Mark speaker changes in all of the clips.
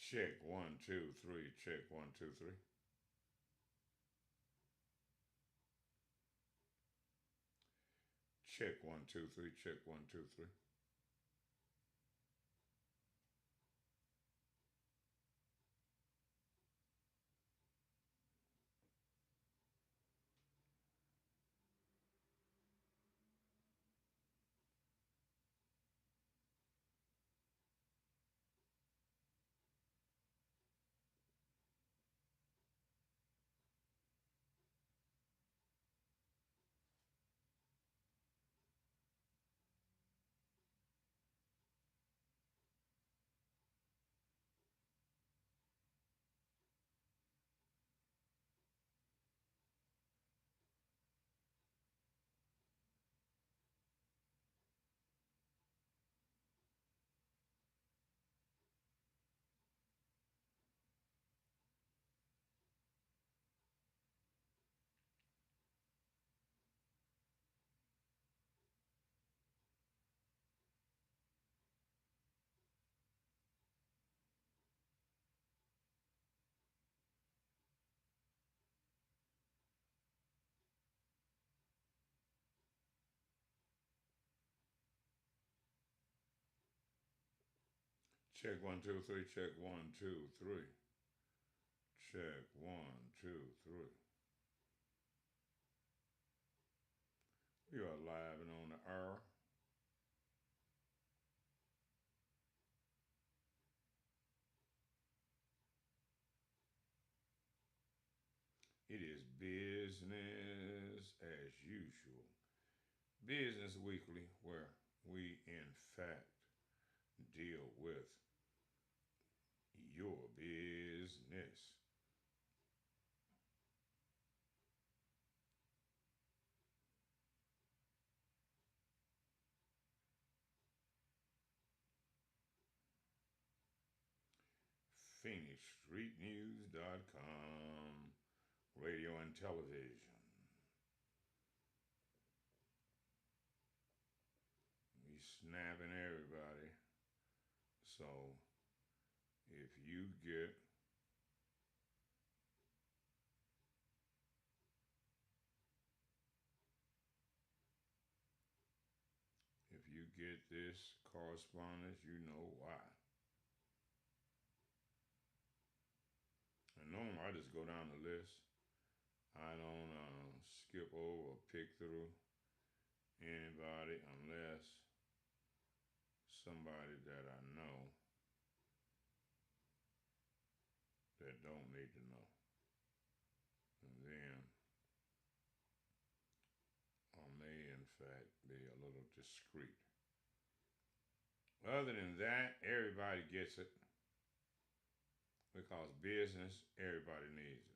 Speaker 1: Check 1, 2, 3. Check 1, 2, 3. Check 1, 2, 3. Check 1, 2, 3. Check 1, 2, 3. Check 1, 2, 3. Check 1, 2, 3. We are live and on the air. It is business as usual. Business Weekly, where we in fact deal with your business. PhoenixStreetNews.com, radio and television. We snapping everybody. So if you get this correspondence, you know why. And normally I just go down the list. I don't skip over or pick through anybody unless somebody that I know that don't need to know. And then I may in fact be a little discreet. Other than that, everybody gets it because business, everybody needs it.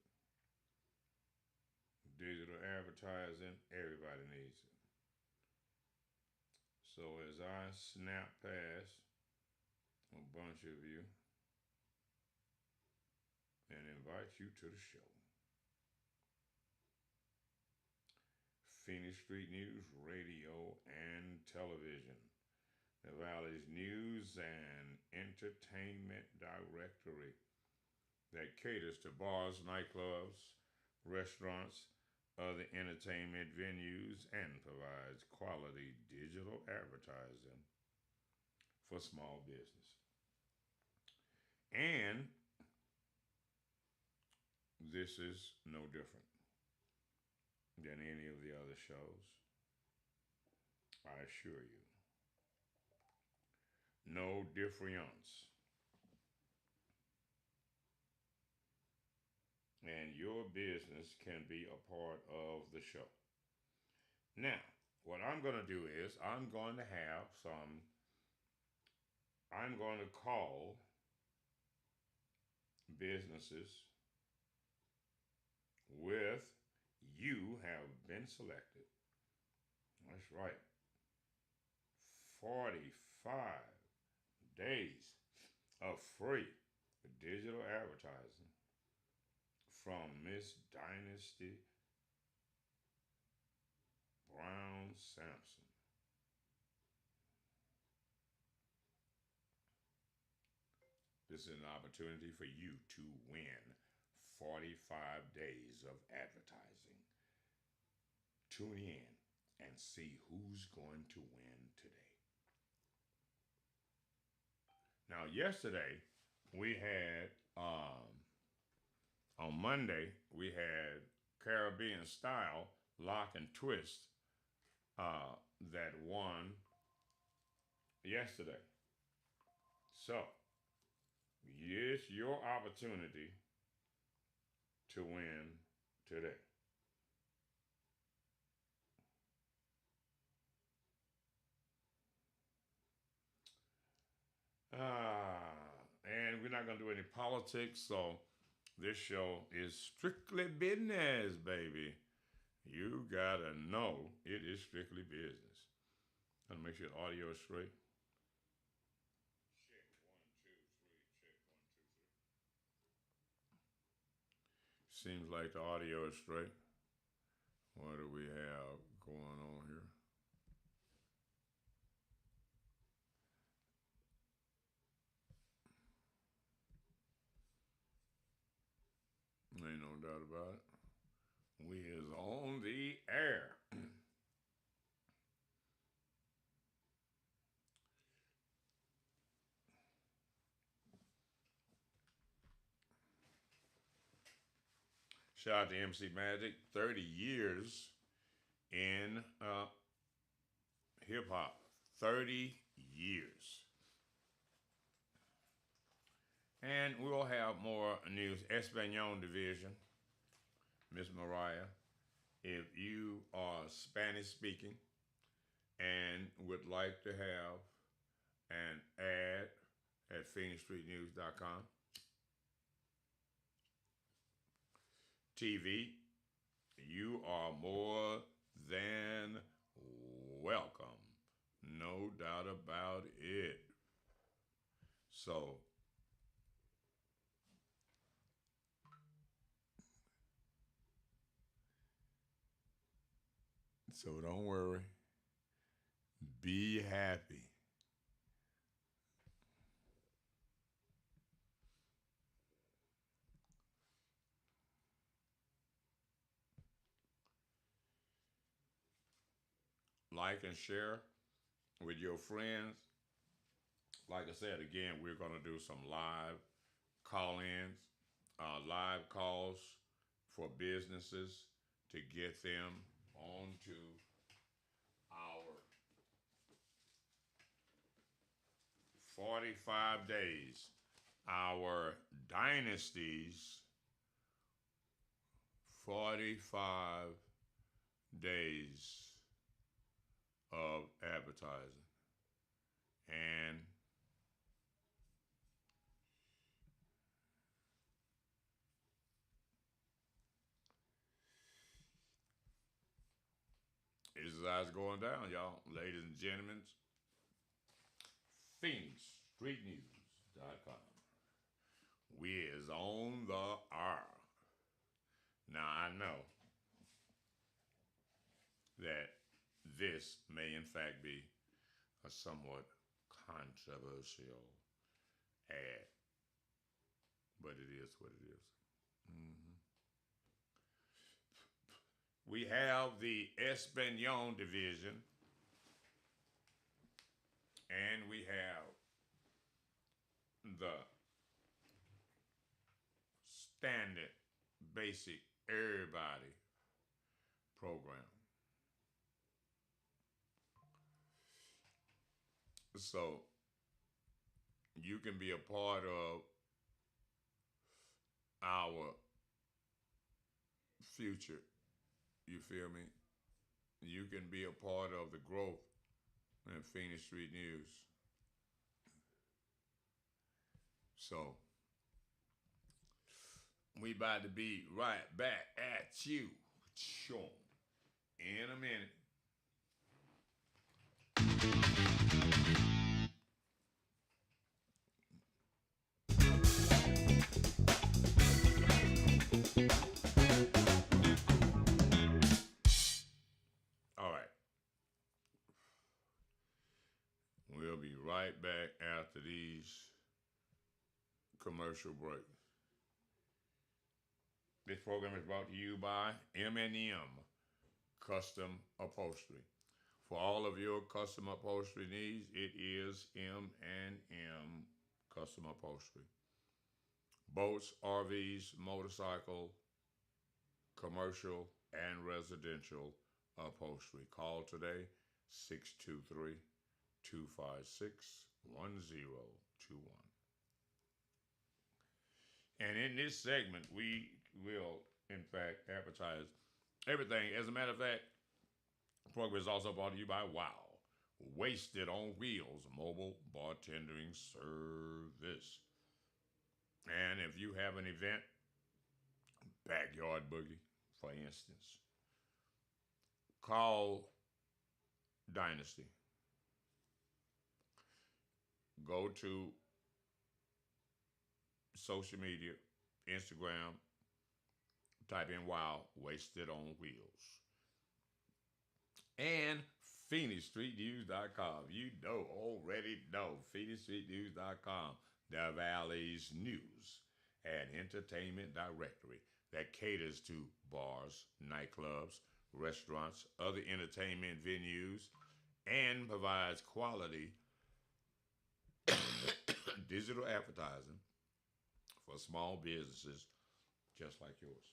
Speaker 1: Digital advertising, everybody needs it. So as I snap past a bunch of you and invite you to the show, Phoenix Street News, radio and television, the Valley's news and entertainment directory that caters to bars, nightclubs, restaurants, other entertainment venues, and provides quality digital advertising for small business. And this is no different than any of the other shows, I assure you. No difference. And your business can be a part of the show. Now, what I'm going to do is I'm going to call businesses with you have been selected. That's right. 45 days of free digital advertising from Miss Dynasty Brown Sampson. The this is an opportunity for you to win 45 days of advertising. Tune in and see who's going to win today. Now, yesterday, we had, on Monday, we had Caribbean Style Lock and Twist that won yesterday. So, it's your opportunity to win today. And we're not going to do any politics, so this show is strictly business, baby. You gotta know it is strictly business. I'm gonna make sure the audio is straight. Check 1, 2, 3. Check 1, 2, 3. Seems like the audio is straight. What do we have going on here? Ain't no doubt about it. We is on the air. Shout out to MC Magic, 30 years in hip hop. 30 years. And we'll have more news. Espanol division, Miss Mariah. If you are Spanish speaking and would like to have an ad at PhoenixStreetNews.com, TV, you are more than welcome. No doubt about it. So, don't worry. Be happy. Like and share with your friends. Like I said, again, we're going to do some live call-ins, live calls for businesses to get them onto our 45 days, our dynasties, 45 days of advertising. And it's as going down, y'all. Ladies and gentlemen, PhoenixStreetNews.com. We is on the R. Now I know that this may in fact be a somewhat controversial ad, but it is what it is. Mm-hmm. We have the Espanol division, and we have the standard basic everybody program. So you can be a part of our future. You feel me? You can be a part of the growth in Phoenix Street News. So we about to be right back at you, sure, in a minute. All right. We'll be right back after these commercial break. This program is brought to you by M&M Custom Upholstery. For all of your custom upholstery needs, it is M&M Custom Upholstery. Boats, RVs, motorcycle, commercial, and residential upholstery. Call today 623 256 1021. And in this segment, we will, in fact, advertise everything. As a matter of fact, the program is also brought to you by WOW, Wasted on Wheels Mobile Bartending Service. And if you have an event, backyard boogie, for instance, call Dynasty. Go to social media, Instagram, type in WOW, Wasted on Wheels. And PhoenixStreetNews.com. You know, already know, PhoenixStreetNews.com, the Valley's news and entertainment directory that caters to bars, nightclubs, restaurants, other entertainment venues, and provides quality digital advertising for small businesses just like yours.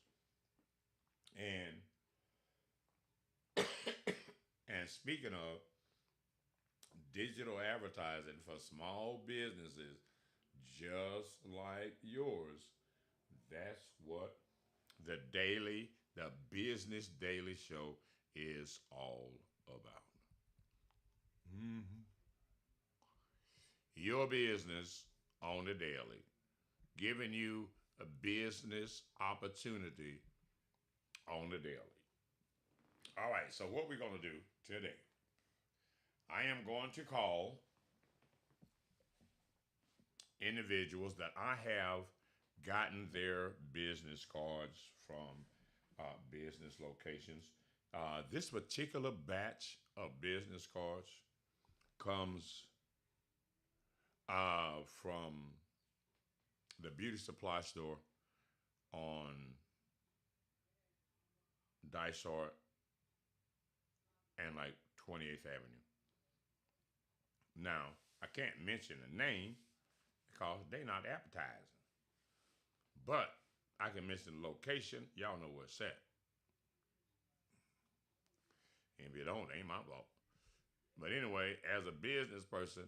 Speaker 1: And speaking of digital advertising for small businesses just like yours, that's what the Business Daily Show is all about. Mm-hmm. Your business on the daily, giving you a business opportunity on the daily. All right, so what we're going to do today, I am going to call individuals that I have gotten their business cards from business locations. This particular batch of business cards comes from the beauty supply store on Dysart and like 28th Avenue. Now, I can't mention the name because they're not advertising. But I can mention the location. Y'all know where it's at. And if you don't, it ain't my fault. But anyway, as a business person,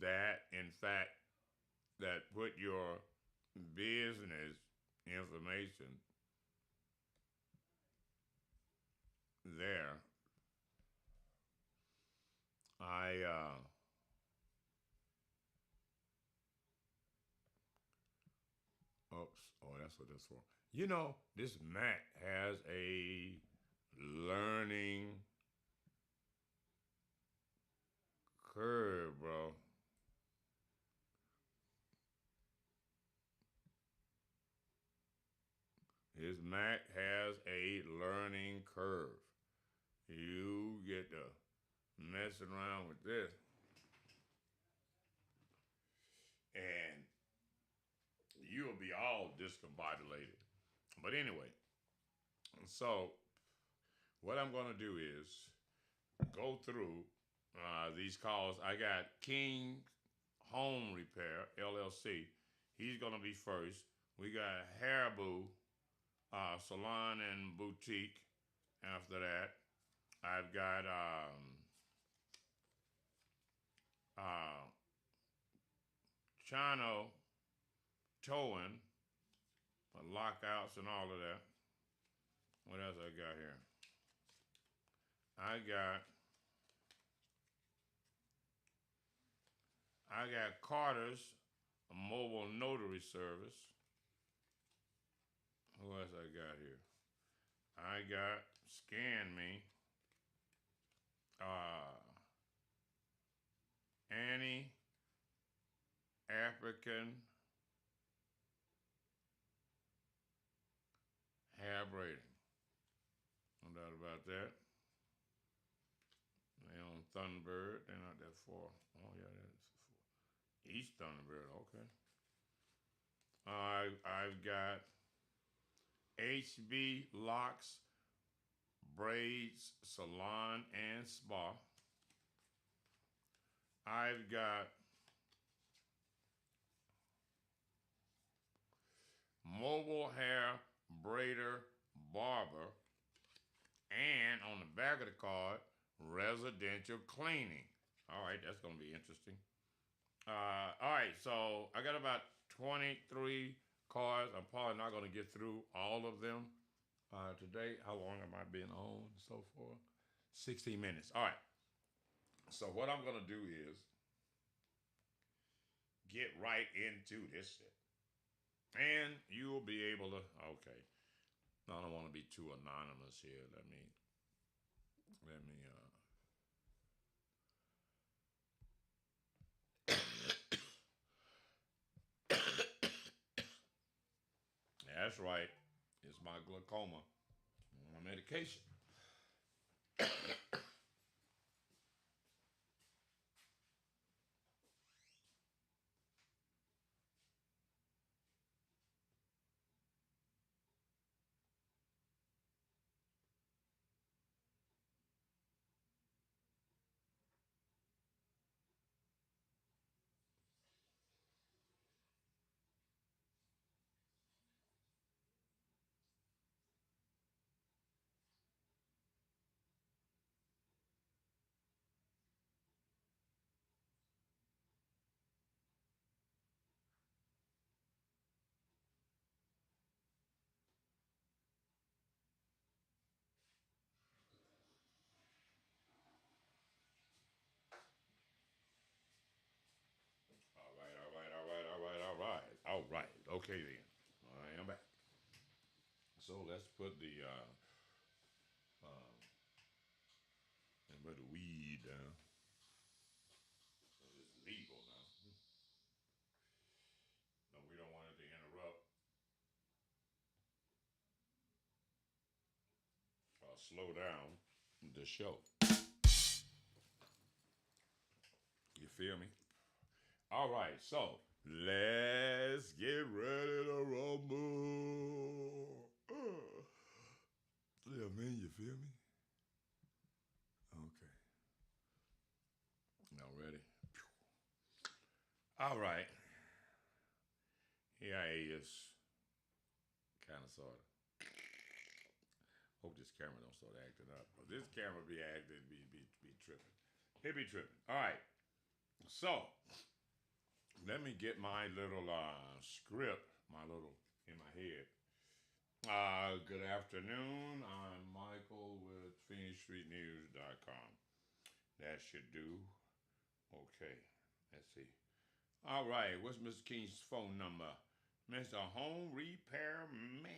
Speaker 1: that in fact, that put your business information there, that's what that's for. You know, this Mac has a learning curve, bro. His Mac has a learning curve. You get to messing around with this. And you'll be all discombobulated. But anyway, so what I'm going to do is go through these calls. I got King Home Repair, LLC. He's going to be first. We got Haribo Salon and Boutique after that. I've got Chano Towing, lockouts and all of that. What else I got here? I got Carter's, a mobile notary service. Who else I got here? I got Scan Me, Annie African Hair Braiding. No doubt about that. They on Thunderbird. They're not that far. Oh yeah, that's East Thunderbird. Okay. I've got HB Locks, Braids, Salon, and Spa. I've got Mobile Hair Braider Barber, and on the back of the card, residential cleaning. All right, that's going to be interesting. All right, so I got about 23 cards. I'm probably not going to get through all of them today. How long am I being on so far? 16 minutes. All right. So what I'm going to do is get right into this shit. And you'll be able to, okay. No, I don't want to be too anonymous here. Let me, that's right. It's my glaucoma, my medication. All right, all right, all right, all right, all right, all right. Okay then. I am back. So let's put the and put the weed down. It's legal now. No, we don't want it to interrupt or slow down the show. You feel me? All right, so let's get ready to rumble. Yeah, man, you feel me? Okay. Now ready? All right. Here I is. Kind of, sort of. Hope this camera don't start acting up. But this camera be acting, be tripping. It be tripping. All right. So let me get my little script, my little in my head. Good afternoon. I'm Michael with PhoenixStreetNews.com. That should do. Okay. Let's see. All right. What's Mr. King's phone number? Mr. Home Repair Man.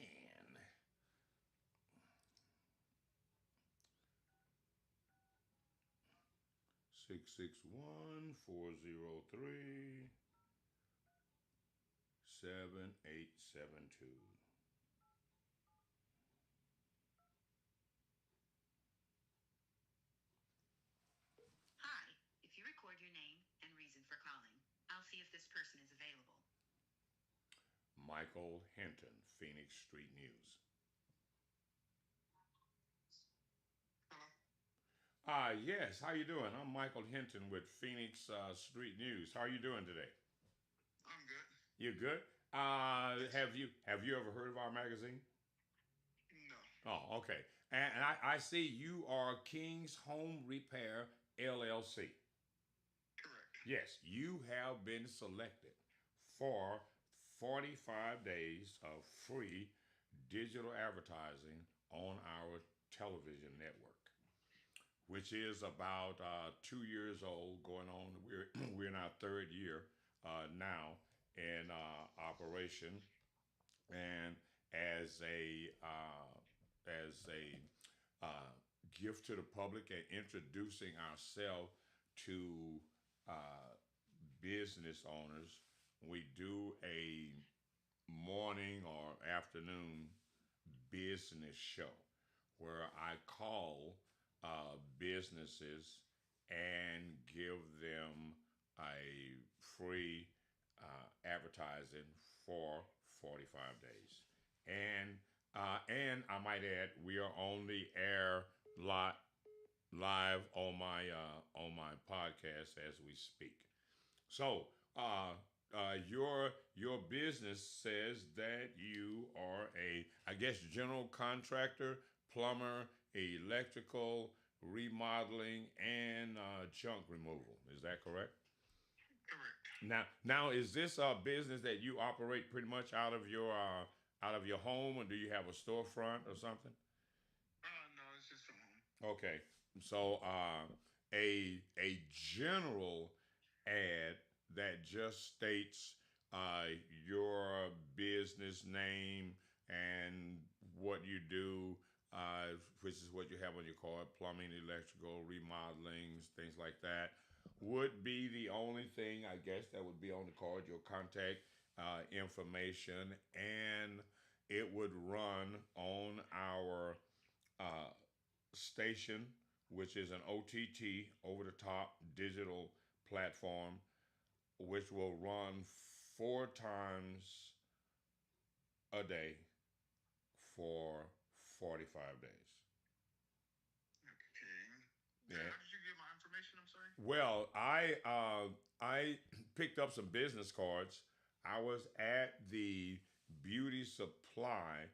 Speaker 1: 661-403-7872.
Speaker 2: Hi, if you record your name and reason for calling, I'll see if this person is available.
Speaker 1: Michael Hinton, Phoenix Street News.
Speaker 2: Hello?
Speaker 1: Yes. How you doing? I'm Michael Hinton with Phoenix Street News. How are you doing today?
Speaker 2: I'm good.
Speaker 1: You good?
Speaker 2: Yes.
Speaker 1: Have you ever heard of our magazine?
Speaker 2: No.
Speaker 1: Oh, okay. And I see you are King's Home Repair LLC.
Speaker 2: Correct.
Speaker 1: Yes, you have been selected for 45 days of free digital advertising on our television network, which is about 2 years old, going on. We're in our third year now in operation, and as a gift to the public and introducing ourselves to uh, business owners, we do a morning or afternoon business show where I call businesses and give them a free advertising for 45 days. And I might add, we are on the air lot live on my podcast as we speak. So, your business says that you are a, I guess, general contractor, plumber, electrical, remodeling, and junk removal. Is that correct?
Speaker 2: Correct.
Speaker 1: Now, is this a business that you operate pretty much out of your home, or do you have a storefront or something?
Speaker 2: No, it's just from home.
Speaker 1: Okay, so a general ad that just states your business name and what you do, which is what you have on your card: plumbing, electrical, remodeling, things like that. Would be the only thing I guess that would be on the card. Your contact information, and it would run on our uh, station, which is an OTT, over the top digital platform, which will run 4 times a day for 45 days.
Speaker 2: Okay.
Speaker 1: Yeah.
Speaker 2: How did you get my information? I'm sorry.
Speaker 1: Well, I picked up some business cards. I was at the beauty supply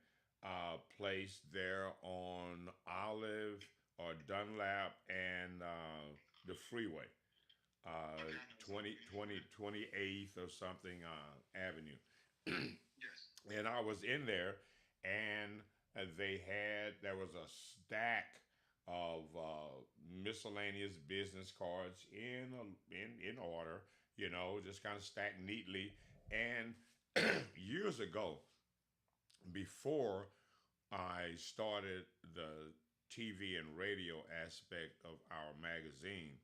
Speaker 1: place there on Olive or Dunlap and the freeway,
Speaker 2: Okay, I know
Speaker 1: 20
Speaker 2: exactly.
Speaker 1: 20
Speaker 2: Okay.
Speaker 1: 28th or something Avenue.
Speaker 2: Yes.
Speaker 1: And I was in there, and there was a stack of miscellaneous business cards in order, just kind of stacked neatly. And years ago, before I started the TV and radio aspect of our magazine,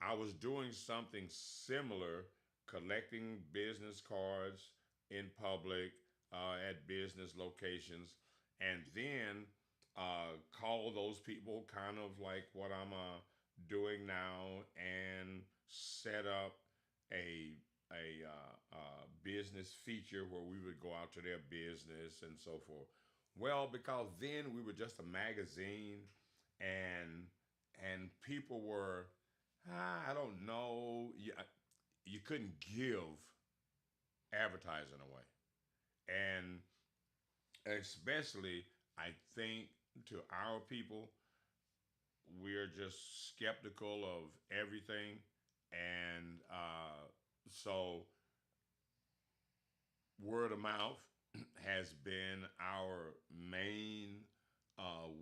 Speaker 1: I was doing something similar, collecting business cards in public, at business locations, and then call those people, kind of like what I'm doing now, and set up a business feature where we would go out to their business and so forth. Well, because then we were just a magazine, and people were, I don't know, you couldn't give advertising away, and especially I think to our people, we're just skeptical of everything, and so word of mouth has been our main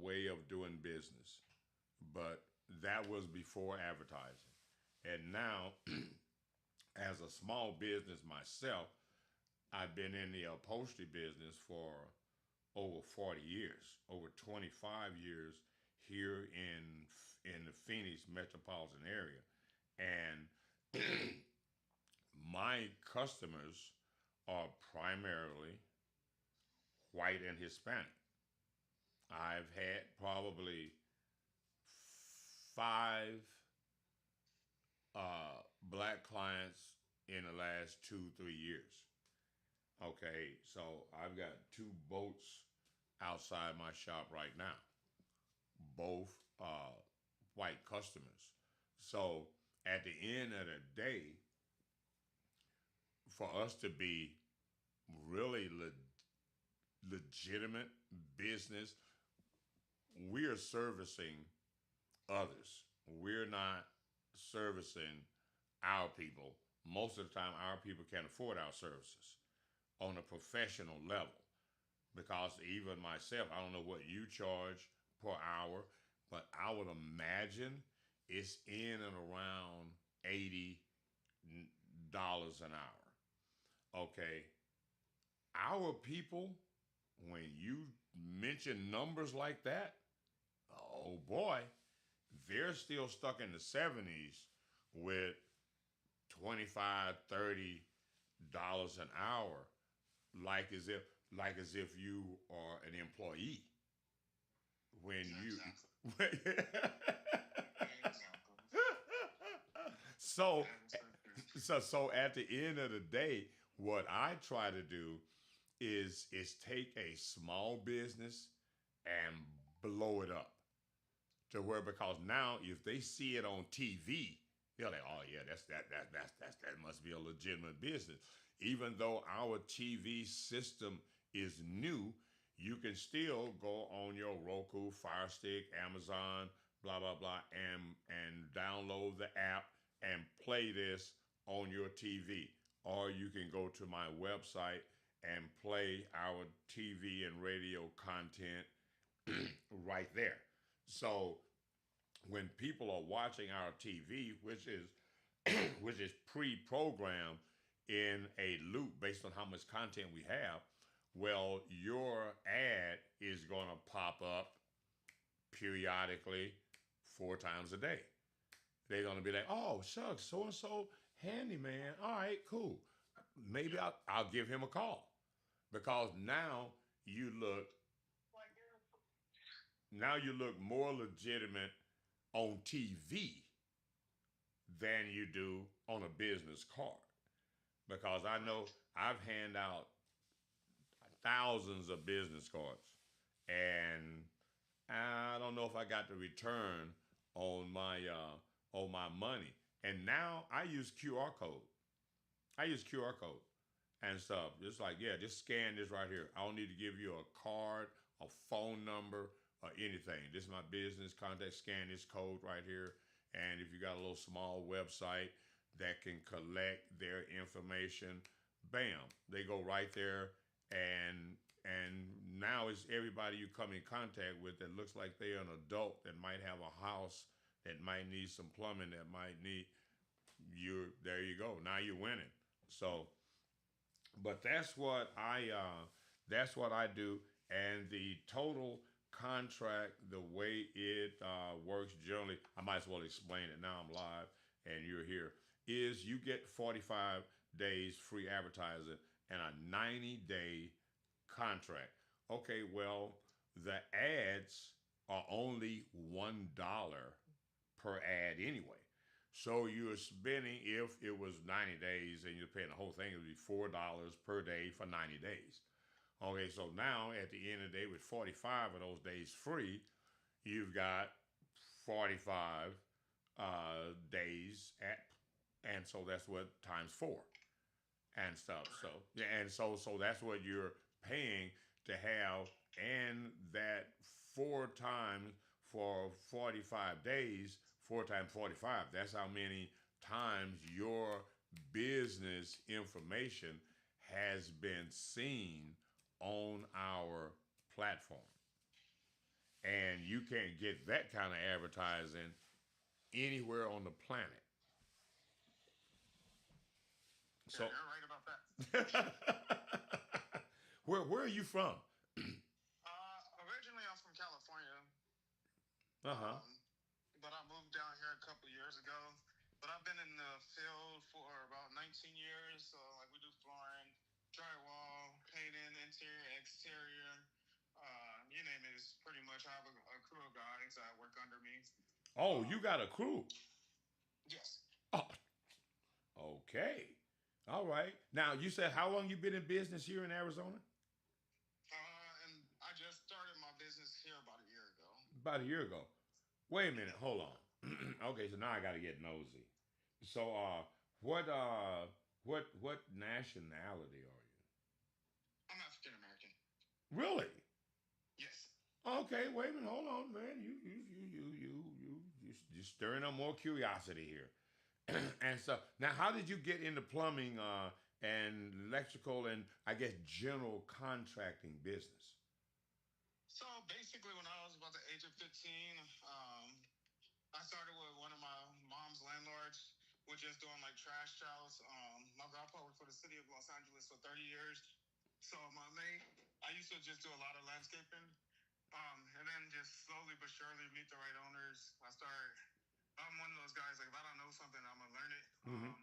Speaker 1: way of doing business, but that was before advertising. And now, as a small business myself, I've been in the upholstery business for over 40 years, over 25 years here in the Phoenix metropolitan area. And my customers are primarily white and Hispanic. I've had probably five black clients in the last 2, 3 years. Okay, so I've got two boats outside my shop right now, both white customers. So at the end of the day, for us to be really legitimate business, we are servicing others. We're not servicing our people. Most of the time, our people can't afford our services on a professional level. Because even myself, I don't know what you charge per hour, but I would imagine it's in and around $80 an hour. Okay, our people, when you mention numbers like that, oh boy, they're still stuck in the 70s with 25, $30 an hour, like as if you are an employee when you
Speaker 2: Exactly. Exactly.
Speaker 1: so
Speaker 2: That is so true.
Speaker 1: so at the end of the day, what I try to do is take a small business and blow it up to where, because now if they see it on TV, they're like, oh yeah, that must be a legitimate business. Even though our TV system is new, you can still go on your Roku, Fire Stick, Amazon, blah blah blah, and download the app and play this on your TV. Or you can go to my website and play our TV and radio content right there. So when people are watching our TV, which is pre-programmed in a loop based on how much content we have, well, your ad is going to pop up periodically 4 times a day. They're going to be like, oh, shucks, so and so handyman. All right, cool. Maybe I'll give him a call, because you look you look more legitimate on TV than you do on a business card. Because I know I've handed out thousands of business cards, and I don't know if I got the return on my money. And now I use QR code. I use QR code and stuff. Just like, yeah, just scan this right here. I don't need to give you a card, a phone number, or anything. This is my business contact. Scan this code right here. And if you got a little small website that can collect their information, bam, they go right there. And now it's everybody you come in contact with that looks like they're an adult, that might have a house, that might need some plumbing, that might need you. There you go. Now you're winning. So, but that's what I do. And the total contract, the way it works generally, I might as well explain it now. I'm live and you're here. Is you get 45 days free advertising and a 90-day contract. Okay, well, the ads are only $1 per ad anyway. So you're spending, if it was 90 days and you're paying the whole thing, it would be $4 per day for 90 days. Okay, so now at the end of the day, with 45 of those days free, you've got 45 days at, and so that's what times four and stuff. So yeah, and so that's what you're paying to have, and that 4 times for 45 days, 4 times 45. That's how many times your business information has been seen on our platform. And you can't get that kind of advertising anywhere on the planet. So,
Speaker 3: yeah, you're right about that.
Speaker 1: where are you from?
Speaker 3: Originally, I'm from California,
Speaker 1: Uh huh.
Speaker 3: but I moved down here a couple years ago. But I've been in the field for about 19 years. So, like, we do flooring, drywall, painting, interior, exterior. You name it. It's pretty much, I have a crew of guys that work under me.
Speaker 1: Oh,
Speaker 3: Um,
Speaker 1: you got a crew.
Speaker 3: yes.
Speaker 1: Oh, okay. All right. Now, you said how long you been in business here in Arizona?
Speaker 3: And I just started my business here about a year ago.
Speaker 1: About a year ago. Wait a minute. Hold on. Okay, so now I got to get nosy. So, what, uh, what nationality are you?
Speaker 3: I'm African American.
Speaker 1: Really?
Speaker 3: Yes.
Speaker 1: Okay. Wait a minute. Hold on, man. You stirring up more curiosity here. And so now, how did you get into plumbing and electrical and I guess general contracting business?
Speaker 3: So basically, when I was about the age of 15, I started with one of my mom's landlords. We're just doing like trash house. My grandpa worked for the city of Los Angeles for 30 years. So I used to just do a lot of landscaping. And then just slowly but surely meet the right owners. I'm one of those guys, like, if I don't know something, I'm going to learn it.
Speaker 1: Mm-hmm.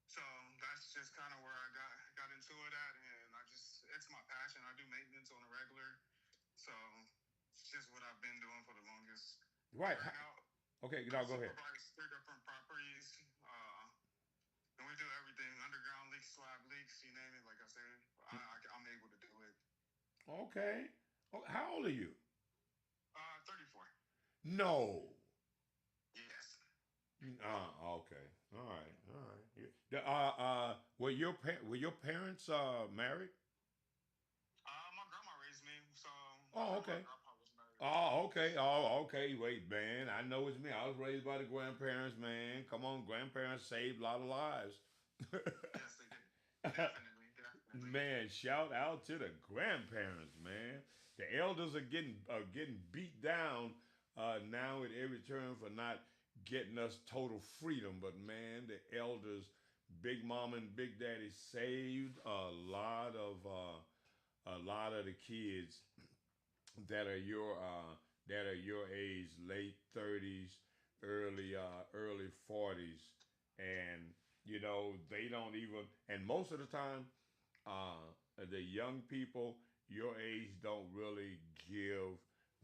Speaker 3: So that's just kind of where I got into it at. And it's my passion. I do maintenance on a regular. So it's just what I've been doing for the longest.
Speaker 1: Right.
Speaker 3: Right now,
Speaker 1: Okay.
Speaker 3: I
Speaker 1: Now go ahead.
Speaker 3: supervise 3 different properties. And we do everything: underground leaks, slab leaks, you name it. Like I said, I'm able to do
Speaker 1: Okay. Oh, how old are you?
Speaker 3: 34.
Speaker 1: No.
Speaker 3: Yes.
Speaker 1: Okay. All right. All right. Were your parents married?
Speaker 3: My grandma raised me, so
Speaker 1: Oh,
Speaker 3: my
Speaker 1: okay.
Speaker 3: grandpa was married.
Speaker 1: Oh, okay. Oh, okay. Wait, man. I know it's me. I was raised by the grandparents, man. Come on, grandparents saved a lot of lives.
Speaker 3: Yes, they did. Definitely, definitely.
Speaker 1: Man, shout out to the grandparents, man. The elders are getting beat down now at every turn for not getting us total freedom. But man, the elders, Big Mama and Big Daddy, saved a lot of the kids that are your age, late 30s, early 40s, and they don't even. And most of the time, the young people your age don't really give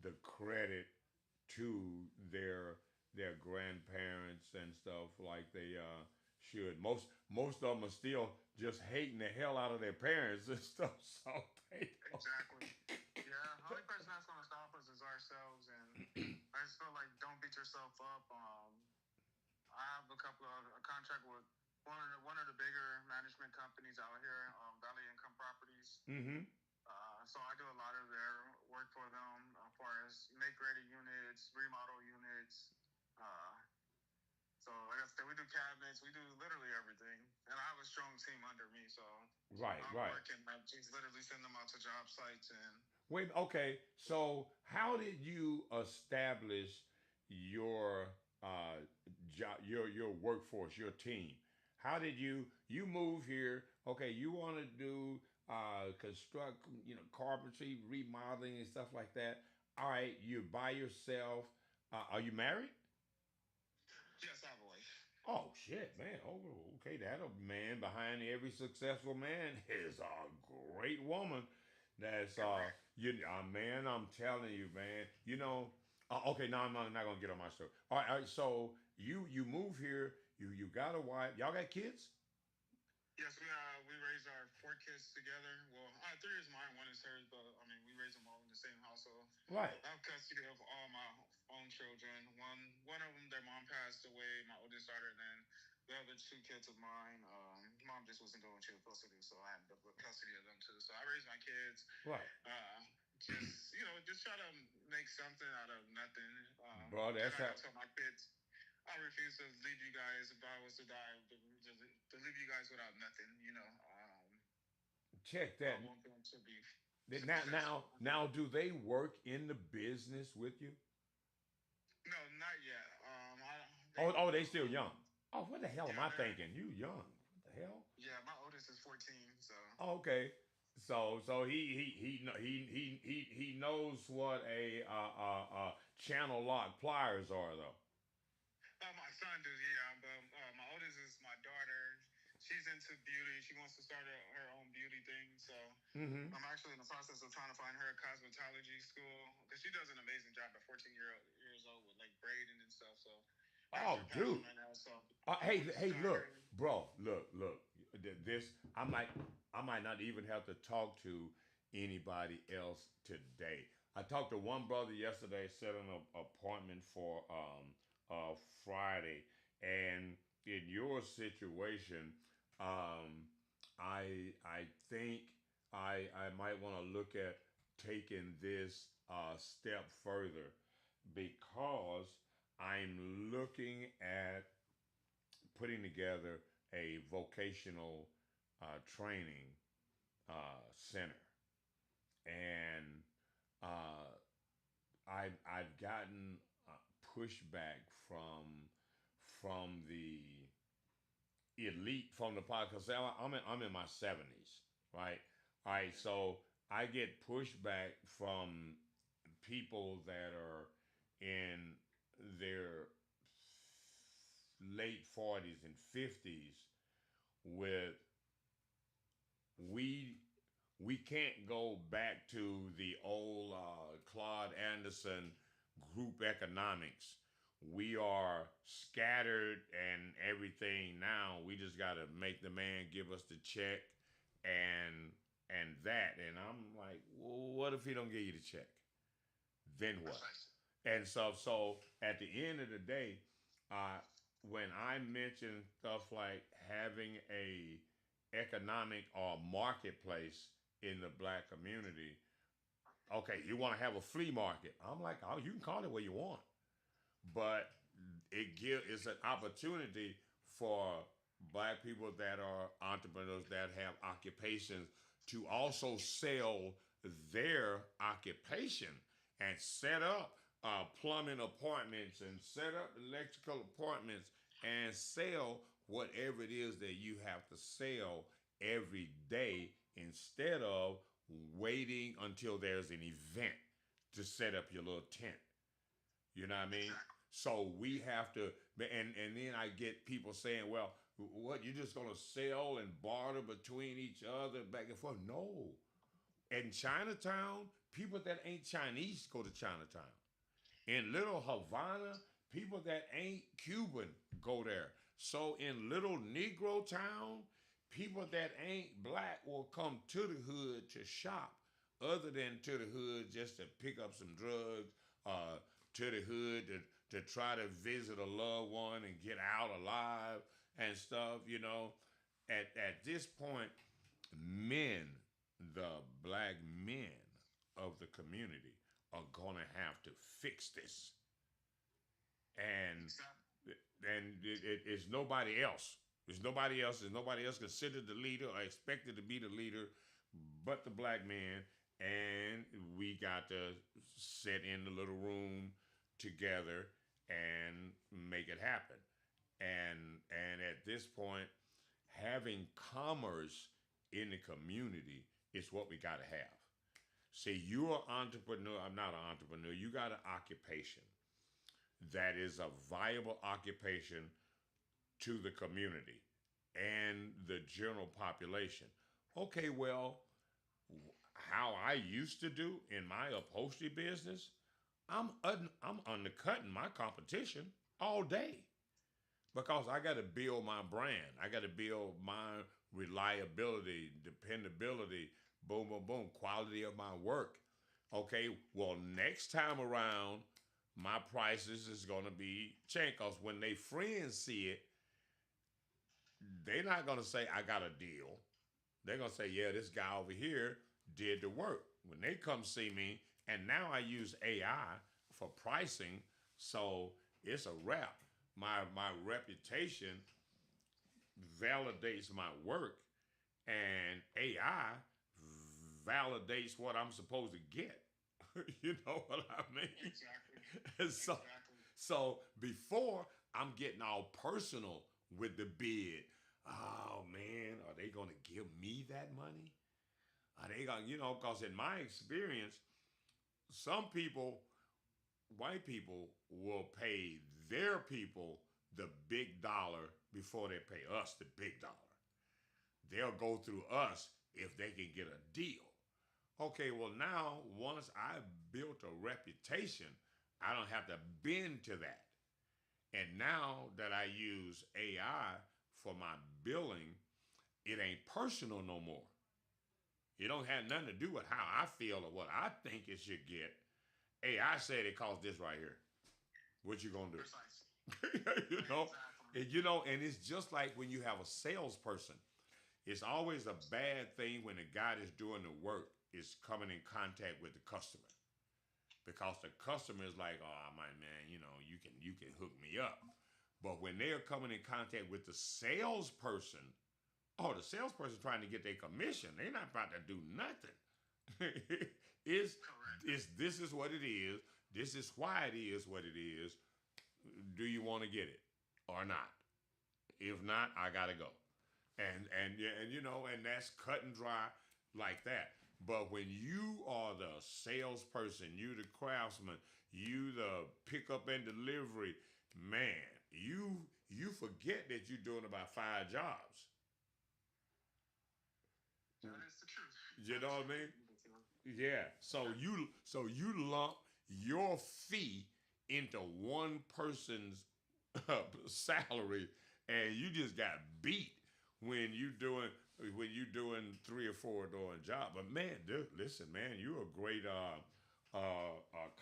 Speaker 1: the credit to their grandparents and stuff like they should. Most of them are still just hating the hell out of their parents and stuff. So they don't.
Speaker 3: Exactly. Yeah, the only person that's gonna stop us is ourselves, and I just feel like don't beat yourself up. I have a contract with one of the bigger management companies out here, Valley Income Properties.
Speaker 1: Mm-hmm.
Speaker 3: So I do a lot of their work for them, as far as make ready units, remodel units. Uh, so like I said, we do cabinets, we do literally everything, and I have a strong team under me. So
Speaker 1: Right,
Speaker 3: I'm
Speaker 1: right.
Speaker 3: working. I just literally send them out to job sites and
Speaker 1: Wait, okay. So, how did you establish your job, your workforce, your team? How did you move here? Okay, you want to do construct, carpentry, remodeling, and stuff like that. All right, you're by yourself. Are you married?
Speaker 3: yes, I have a wife.
Speaker 1: Oh shit, man. Oh, okay. That a man behind every successful man is a great woman. That's
Speaker 3: Correct.
Speaker 1: man. I'm telling you, man. Okay. Now I'm not gonna get on my story. All right. So you move here. You got a wife. Y'all got kids?
Speaker 3: Yes, we raised our four kids together. Well, three is mine, one is hers, but I mean we raised them all in the same household.
Speaker 1: Right.
Speaker 3: I have custody of all my own children. One of them, their mom passed away, my oldest daughter, and then the other two kids of mine, mom just wasn't doing what she was supposed to do, so I had custody of them too. So I raised my kids.
Speaker 1: Right.
Speaker 3: Just try to make something out of nothing.
Speaker 1: Bro,
Speaker 3: And
Speaker 1: that's
Speaker 3: like
Speaker 1: how.
Speaker 3: I told my kids, I refuse to leave you guys if I was to die, to leave you guys without nothing.
Speaker 1: Check
Speaker 3: I
Speaker 1: that.
Speaker 3: want them to be
Speaker 1: Now, now,
Speaker 3: successful.
Speaker 1: now, do they work in the business with you?
Speaker 3: No, not yet.
Speaker 1: Oh, they still young. Oh, what the hell am
Speaker 3: Yeah,
Speaker 1: I
Speaker 3: they're,
Speaker 1: thinking? You young? What the hell?
Speaker 3: yeah. My oldest is 14, so
Speaker 1: Oh, okay. So he knows what a channel lock pliers are though.
Speaker 3: my son does. Yeah, but my oldest is my daughter. She's into beauty. She wants to start her own beauty thing. So
Speaker 1: Mm-hmm.
Speaker 3: I'm actually in the process of trying to find her a cosmetology school because she does an amazing job at 14 years old with like braiding and stuff. So that's
Speaker 1: Oh,
Speaker 3: her passion
Speaker 1: dude.
Speaker 3: right now. So I
Speaker 1: Hey,
Speaker 3: want to
Speaker 1: hey,
Speaker 3: start
Speaker 1: look,
Speaker 3: her.
Speaker 1: bro, look. This I might not even have to talk to anybody else today. I talked to one brother yesterday, set an appointment for Friday, and in your situation, um, I think I might want to look at taking this step further because I'm looking at putting together a vocational training center, and uh, I've gotten pushback from the elite from the podcast. I'm in my 70s, right? All right, so I get pushback from people that are in their late 40s and 50s with we we can't go back to the old Claude Anderson group economics. We are scattered and everything now. We just got to make the man give us the check and and that, and I'm like, well, what if he don't give you the check? Then what?
Speaker 3: Precisely.
Speaker 1: And so at the end of the day, uh, when I mention stuff like having a economic or marketplace in the black community, okay, you want to have a flea market. I'm like, oh, you can call it what you want, but it's an opportunity for black people that are entrepreneurs that have occupations to also sell their occupation and set up plumbing appointments and set up electrical appointments and sell whatever it is that you have to sell every day instead of waiting until there's an event to set up your little tent. You know what I mean?
Speaker 3: Exactly.
Speaker 1: So we have to, and then I get people saying, "Well, what you're just gonna sell and barter between each other back and forth?" No. In Chinatown, people that ain't Chinese go to Chinatown. In Little Havana, people that ain't Cuban go there. So in Little Negro Town, people that ain't black will come to the hood to shop, other than to the hood just to pick up some drugs, to the hood to try to visit a loved one and get out alive and stuff, you know. At this point, men, the black men of the community, are gonna have to fix this, and
Speaker 3: Exactly.
Speaker 1: it's nobody else. There's nobody else. There's nobody else considered the leader or expected to be the leader, but the black man. And we got to sit in the little room together and make it happen. And at this point, having commerce in the community is what we got to have. See, you're an entrepreneur. I'm not an entrepreneur. You got an occupation that is a viable occupation to the community and the general population. Okay, well, how I used to do in my upholstery business, I'm undercutting my competition all day because I got to build my brand. I got to build my reliability, dependability, boom, boom, boom, quality of my work. Okay, well, next time around, my prices is gonna be changed because when they friends see it, they're not gonna say I got a deal. They're gonna say, yeah, this guy over here did the work. When they come see me, and now I use AI for pricing, so it's a wrap. My reputation validates my work, and AI validates what I'm supposed to get. You know what I mean?
Speaker 3: Exactly.
Speaker 1: And so,
Speaker 3: Exactly.
Speaker 1: so before I'm getting all personal with the bid, oh man, are they going to give me that money? Are they going to, because in my experience, some people, white people, will pay their people the big dollar before they pay us the big dollar. They'll go through us if they can get a deal. Okay, well, now once I built a reputation, I don't have to bend to that. And now that I use AI for my billing, it ain't personal no more. It don't have nothing to do with how I feel or what I think it should get. AI said it costs this right here. What you gonna
Speaker 3: Precisely.
Speaker 1: do? you know,
Speaker 3: Exactly.
Speaker 1: and it's just like when you have a salesperson. It's always a bad thing when the guy that's doing the work is coming in contact with the customer because the customer is like, "Oh my man, you can hook me up." But when they're coming in contact with the salesperson, oh, the salesperson trying to get their commission. They're not about to do nothing. it's,
Speaker 3: Correct.
Speaker 1: it's this is what it is. This is why it is what it is. Do you want to get it or not? If not, I gotta go. And yeah, and that's cut and dry like that. But when you are the salesperson, you the craftsman, you the pickup and delivery man, you forget that you're doing about 5 jobs.
Speaker 3: That is the truth.
Speaker 1: You
Speaker 3: That is
Speaker 1: know
Speaker 3: the
Speaker 1: what I mean?
Speaker 3: truth.
Speaker 1: Yeah. So you lump your fee into one person's salary, and you just got beat when you doing when you doing 3 or 4 doing job. But man, dude, listen, man, you're a great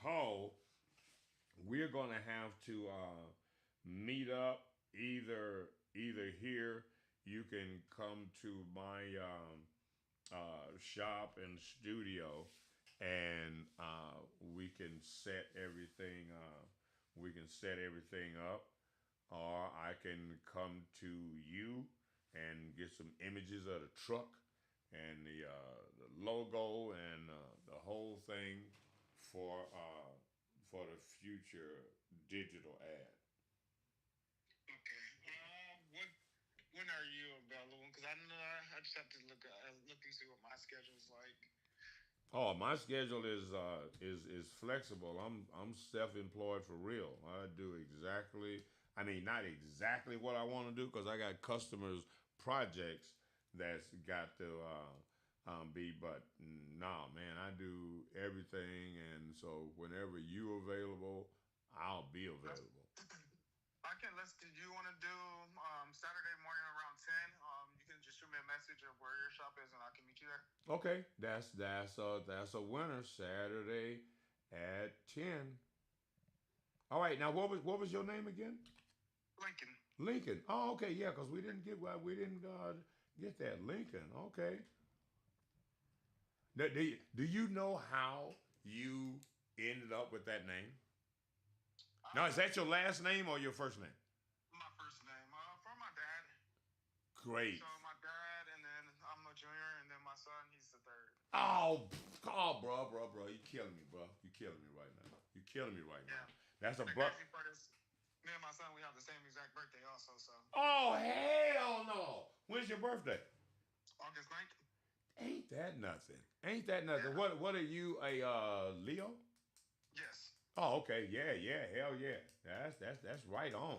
Speaker 1: call. We're gonna have to meet up either here. You can come to my shop and studio, and we can set everything. We can set everything up, or I can come to you and get some images of the truck and the logo and the whole thing for the future digital ad.
Speaker 3: Okay. What when are you available? Because I know I just have to look and see what my schedule's like.
Speaker 1: Oh, my schedule is flexible. I'm self-employed for real. I do exactly. I mean, not exactly what I want to do because I got customers projects that's got to be. But nah, man, I do everything, and so whenever you available, I'll be available.
Speaker 3: I can. Let's. Do you want to do Saturday morning around 10? You can just shoot me a message of where your shop is, and I can meet you there.
Speaker 1: Okay, that's a winner. Saturday at 10. All right, now what was your name again?
Speaker 3: Lincoln.
Speaker 1: Lincoln. Oh, okay, yeah, because we didn't get that Lincoln. Okay. Now, do you know how you ended up with that name? Now, is that your last name or your first name?
Speaker 3: My first name. From my dad.
Speaker 1: Great.
Speaker 3: So my dad, and then I'm a junior, and then my son, he's the third.
Speaker 1: Oh, bro, you killing me, bro. You killing me right now. You killing me right now.
Speaker 3: Yeah.
Speaker 1: That's a
Speaker 3: The
Speaker 1: bro.
Speaker 3: crazy part is, me and my son, we have the same exact birthday also. So
Speaker 1: Oh hell no! When's your birthday?
Speaker 3: August 9th.
Speaker 1: Ain't that nothing? Ain't that nothing?
Speaker 3: Yeah.
Speaker 1: What are you, a Leo?
Speaker 3: Yes.
Speaker 1: Oh, okay, yeah, hell yeah. That's right on.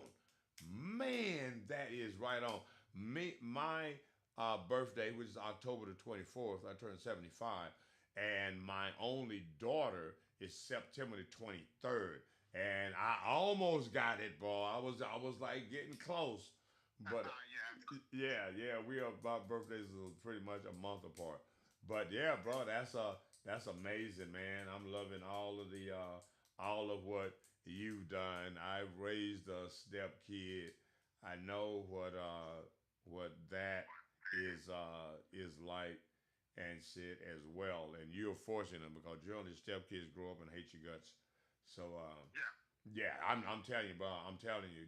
Speaker 1: Man, that is right on. My birthday, which is October the 24th, I turned 75, and my only daughter is September the 23rd. And I almost got it, bro. I was like getting close. But
Speaker 3: Yeah.
Speaker 1: yeah, we are about birthdays are pretty much a month apart. But yeah, bro, that's amazing, man. I'm loving all of what you've done. I've raised a step kid. I know what that is like and shit as well. And you're fortunate because your only step kids grow up and hate your guts. So
Speaker 3: Yeah.
Speaker 1: yeah, I'm telling you, bro. I'm telling you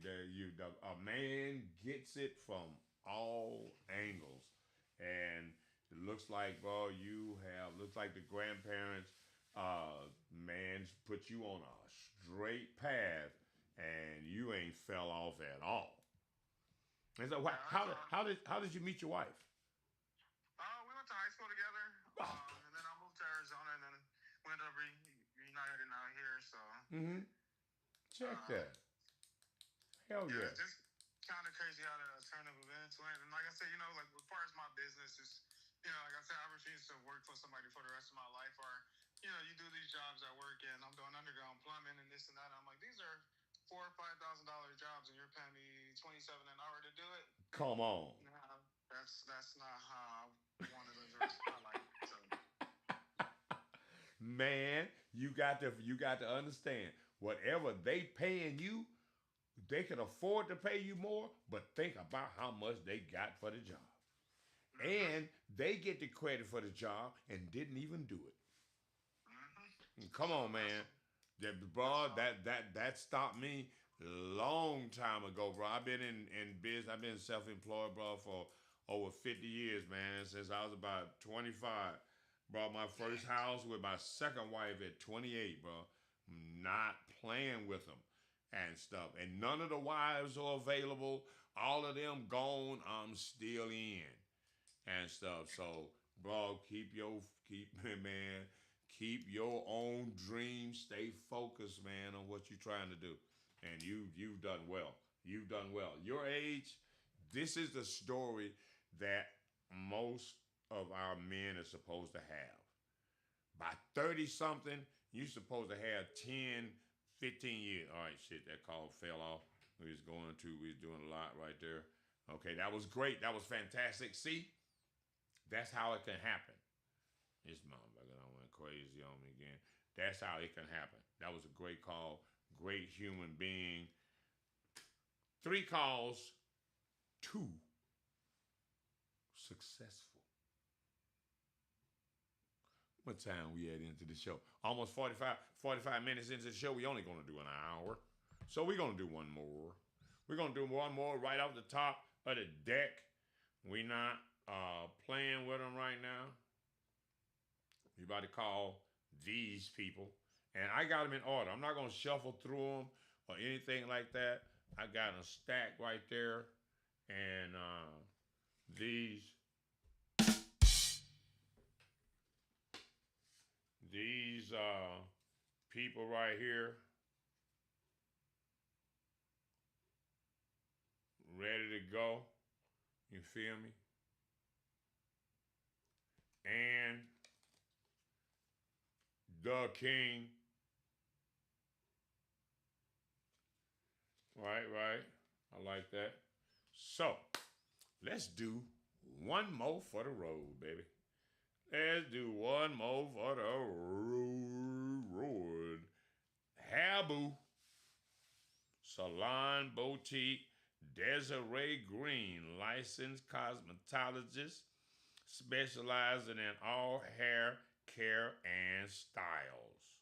Speaker 1: that a man gets it from all angles, and it looks like, bro, you have looks like the grandparents, man's put you on a straight path, and you ain't fell off at all. And so,
Speaker 3: Yeah.
Speaker 1: how did you meet your wife?
Speaker 3: We went to high school together,
Speaker 1: Oh,
Speaker 3: and then I moved to Arizona, and then we ended up reunited out here. So,
Speaker 1: mm-hmm. Check
Speaker 3: uh,
Speaker 1: that. Hell
Speaker 3: yeah,
Speaker 1: yeah.
Speaker 3: it's just kind of crazy how the turn of events went. And like I said, like as far as my business is, like I said, I refuse to work for somebody for the rest of my life. Or, you do these jobs at work, and I'm doing underground plumbing and this and that. I'm like, these are $4,000 or $5,000 jobs, and you're paying me 27 an hour to do it.
Speaker 1: Come on.
Speaker 3: Nah, that's not how I wanted to live my life. So.
Speaker 1: Man, you got to understand. Whatever they paying you, they can afford to pay you more, but think about how much they got for the job.
Speaker 3: Mm-hmm.
Speaker 1: And they get the credit for the job and didn't even do it.
Speaker 3: Mm-hmm.
Speaker 1: Come
Speaker 3: So
Speaker 1: on, man.
Speaker 3: that's
Speaker 1: Bro,
Speaker 3: all.
Speaker 1: that stopped me long time ago, bro. I've been in business. I've been self-employed, bro, for over 50 years, man. Since I was about 25. Bought my first house with my second wife at 28, bro. Not playing with them and stuff. And none of the wives are available. All of them gone. I'm still in and stuff. So, bro, keep man, keep your own dreams. Stay focused, man, on what you're trying to do, and you've done well. You've done well. Your age, this is the story that most of our men are supposed to have. By 30 something, you're supposed to have 10, 15 years. All right, shit, that call fell off. We was doing a lot right there. Okay, that was great. That was fantastic. See, That's how it can happen. This motherfucker done went crazy on me again. That's how it can happen. That was a great call. Great human being. 3 calls, 2 successful. What time we at into the show? Almost 45 minutes into the show. We only going to do an hour. So we're going to do one more. We're going to do one more right off the top of the deck. We not playing with them right now. We about to call these people. And I got them in order. I'm not going to shuffle through them or anything like that. I got them stacked right there. And these people right here ready to go. You feel me? And the king. Right. I like that. So let's do one more for the road, baby. Let's do one more for the road. Habu Salon Boutique, Desiree Green, licensed cosmetologist, specializing in all hair care and styles.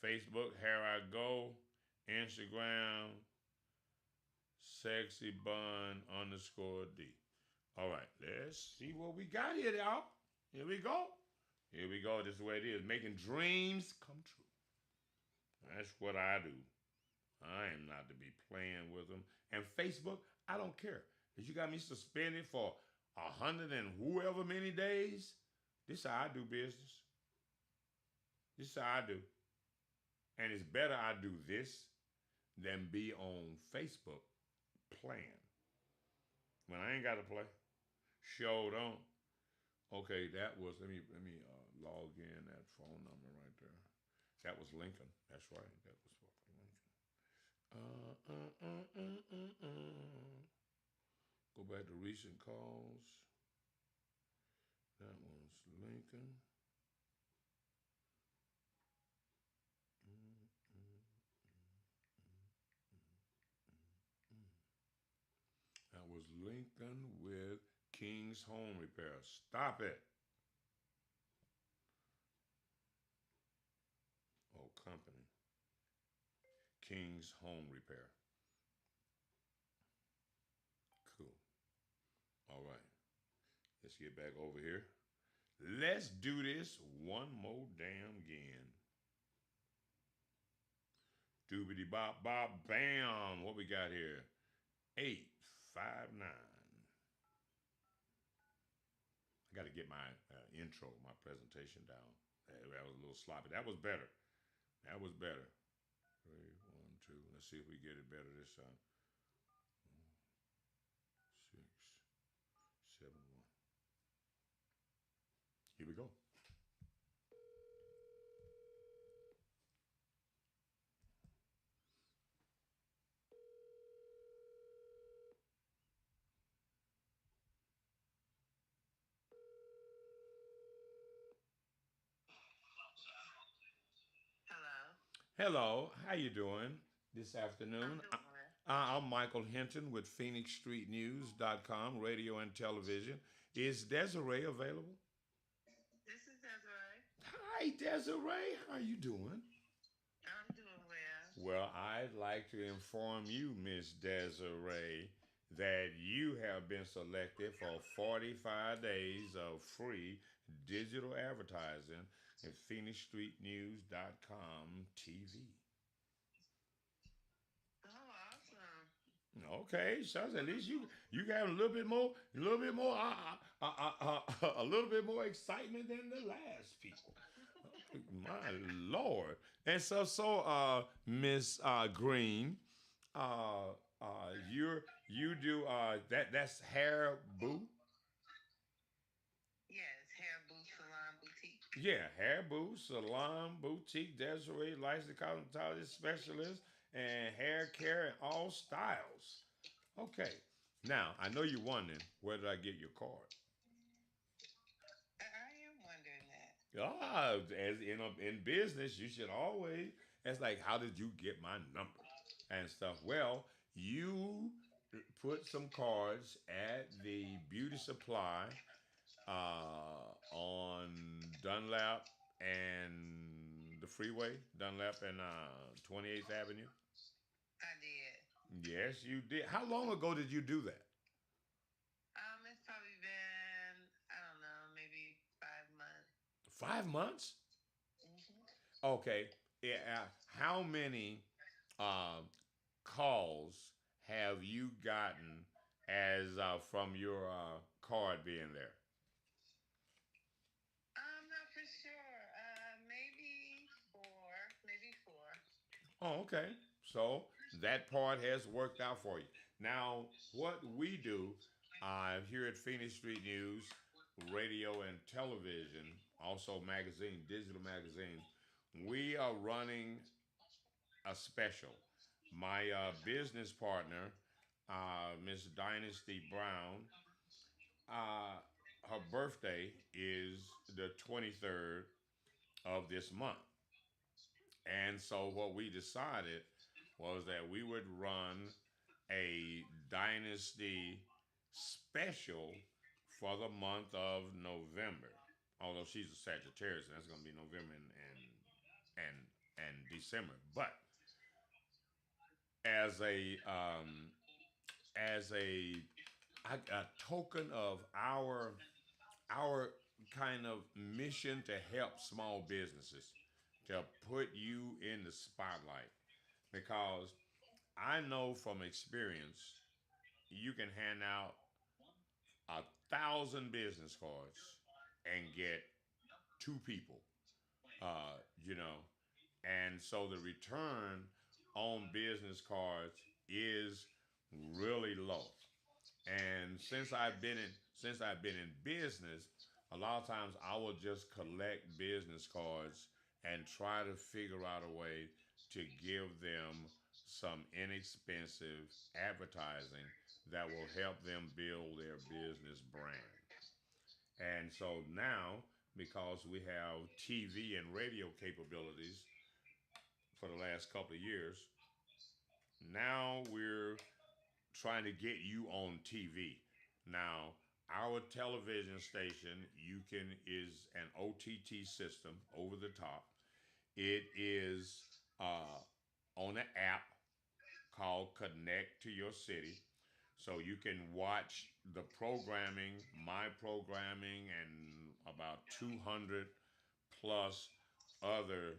Speaker 1: Facebook, Here I Go. Instagram, Sexy Bun _D. All right, let's see what we got here, y'all. Here we go. This is the way it is. Making dreams come true. That's what I do. I am not to be playing with them. And Facebook, I don't care. If you got me suspended for 100 and whoever many days, this is how I do business. This is how I do. And it's better I do this than be on Facebook playing. When I ain't got to play. Show don't. Okay, that was, let me log in that phone number right there. That was Lincoln. That's right. That was Lincoln. Go back to recent calls. That was Lincoln. That was Lincoln with King's Home Repair. Stop it. Oh, company. King's Home Repair. Cool. All right. Let's get back over here. Let's do this one more damn again. Doobity bop bop bam. What we got here? 859. I got to get my intro, my presentation down. That was a little sloppy. That was better. 3, 1, 2. Let's see if we get it better this time. 6, 7, 1. Here we go. Hello, how you doing this afternoon? I'm Michael Hinton with PhoenixStreetNews.com, radio and television. Is Desiree available?
Speaker 2: This is Desiree.
Speaker 1: Hi, Desiree. How you doing?
Speaker 2: I'm doing well.
Speaker 1: Well, I'd like to inform you, Miss Desiree, that you have been selected for 45 days of free digital advertising at PhoenixStreetNews.com TV.
Speaker 2: Oh, awesome.
Speaker 1: Okay, so at least you got a little bit more, a little bit more excitement than the last people. My Lord. And so Miss Green, you do that's hair boo.
Speaker 2: Yes, Hair Booth Salon Boutique.
Speaker 1: Yeah, hair boo, salon boutique, Desiree, licensed cosmetologist specialist, and hair care in all styles. Okay. Now, I know you're wondering, where did I get your card?
Speaker 4: I am wondering that.
Speaker 1: As in business, you should always. It's like, how did you get my number and stuff? Well, you put some cards at the beauty supply on Dunlap and the freeway, Dunlap and 28th Avenue.
Speaker 4: I did.
Speaker 1: Yes, you did. How long ago did you do that?
Speaker 4: It's probably been, I don't know, maybe 5 months.
Speaker 1: 5 months?
Speaker 4: Hmm.
Speaker 1: Okay. Yeah. How many uh, calls have you gotten as from your card being there?
Speaker 4: I'm not for sure. Maybe four, maybe four.
Speaker 1: Oh, okay. So that part has worked out for you. Now, what we do here at Phoenix Street News, radio and television, also magazine, digital magazines, we are running a special. My business partner, Miss Dynasty Brown, uh, her birthday is the 23rd of this month. And so what we decided was that we would run a Dynasty special for the month of November. Although she's a Sagittarius, and that's going to be November and and December. But as a as a token of our kind of mission to help small businesses, to put you in the spotlight, because I know from experience you can hand out 1,000 business cards and get two people, you know, and so the return on business cards is really low. And since I've been in business, a lot of times I will just collect business cards and try to figure out a way to give them some inexpensive advertising that will help them build their business brand. And so now, because we have TV and radio capabilities for the last couple of years, now we're trying to get you on TV. Now, our television station, you can is an OTT system, over the top. It is on an app called Connect to Your City. So you can watch the programming, my programming, and about 200 plus other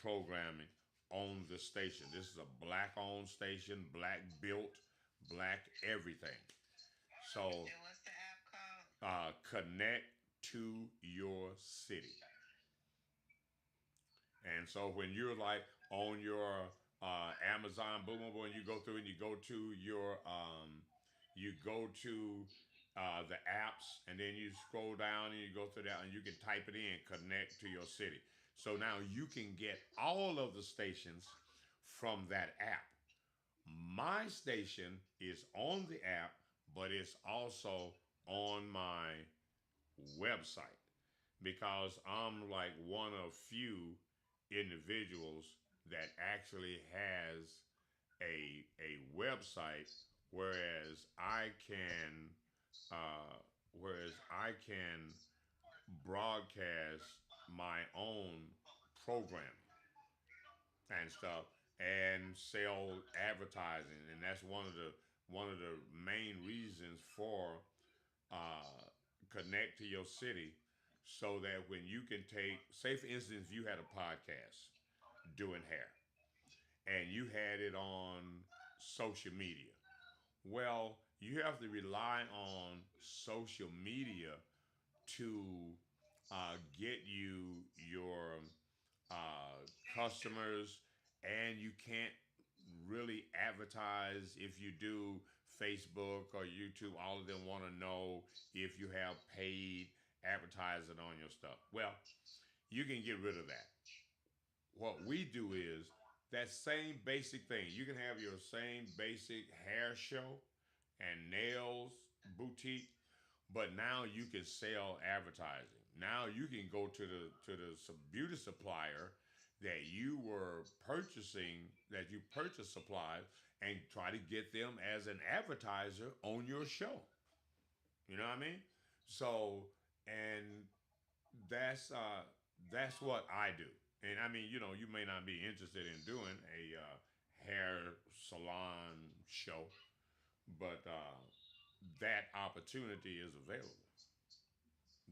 Speaker 1: programming on the station. This is a black owned station, black built, black everything. So
Speaker 4: And what's the app called?
Speaker 1: connect to your city. And so when you're like on your Amazon, boom, boom, boom, and you go through and you go to the apps, and then you scroll down and you go through that, and you can type it in, connect to your city. So now you can get all of the stations from that app. My station is on the app, but it's also on my website, because I'm like one of few individuals that actually has a website, whereas I can whereas I can broadcast my own programming and stuff and sell advertising, and that's one of the main reasons for uh, connect to your city, so that when you can take, say for instance, you had a podcast doing hair and you had it on social media. Well, you have to rely on social media to get you your customers, and you can't really advertise. If you do Facebook or YouTube, all of them want to know if you have paid advertising on your stuff. Well, you can get rid of that. What we do is that same basic thing. You can have your same basic hair show and nails boutique, but now you can sell advertising. Now you can go to the beauty supplier that you were purchasing, that you purchased supplies, and try to get them as an advertiser on your show. You know what I mean? So, and that's uh that's what I do. And I mean, you may not be interested in doing a hair salon show, but that opportunity is available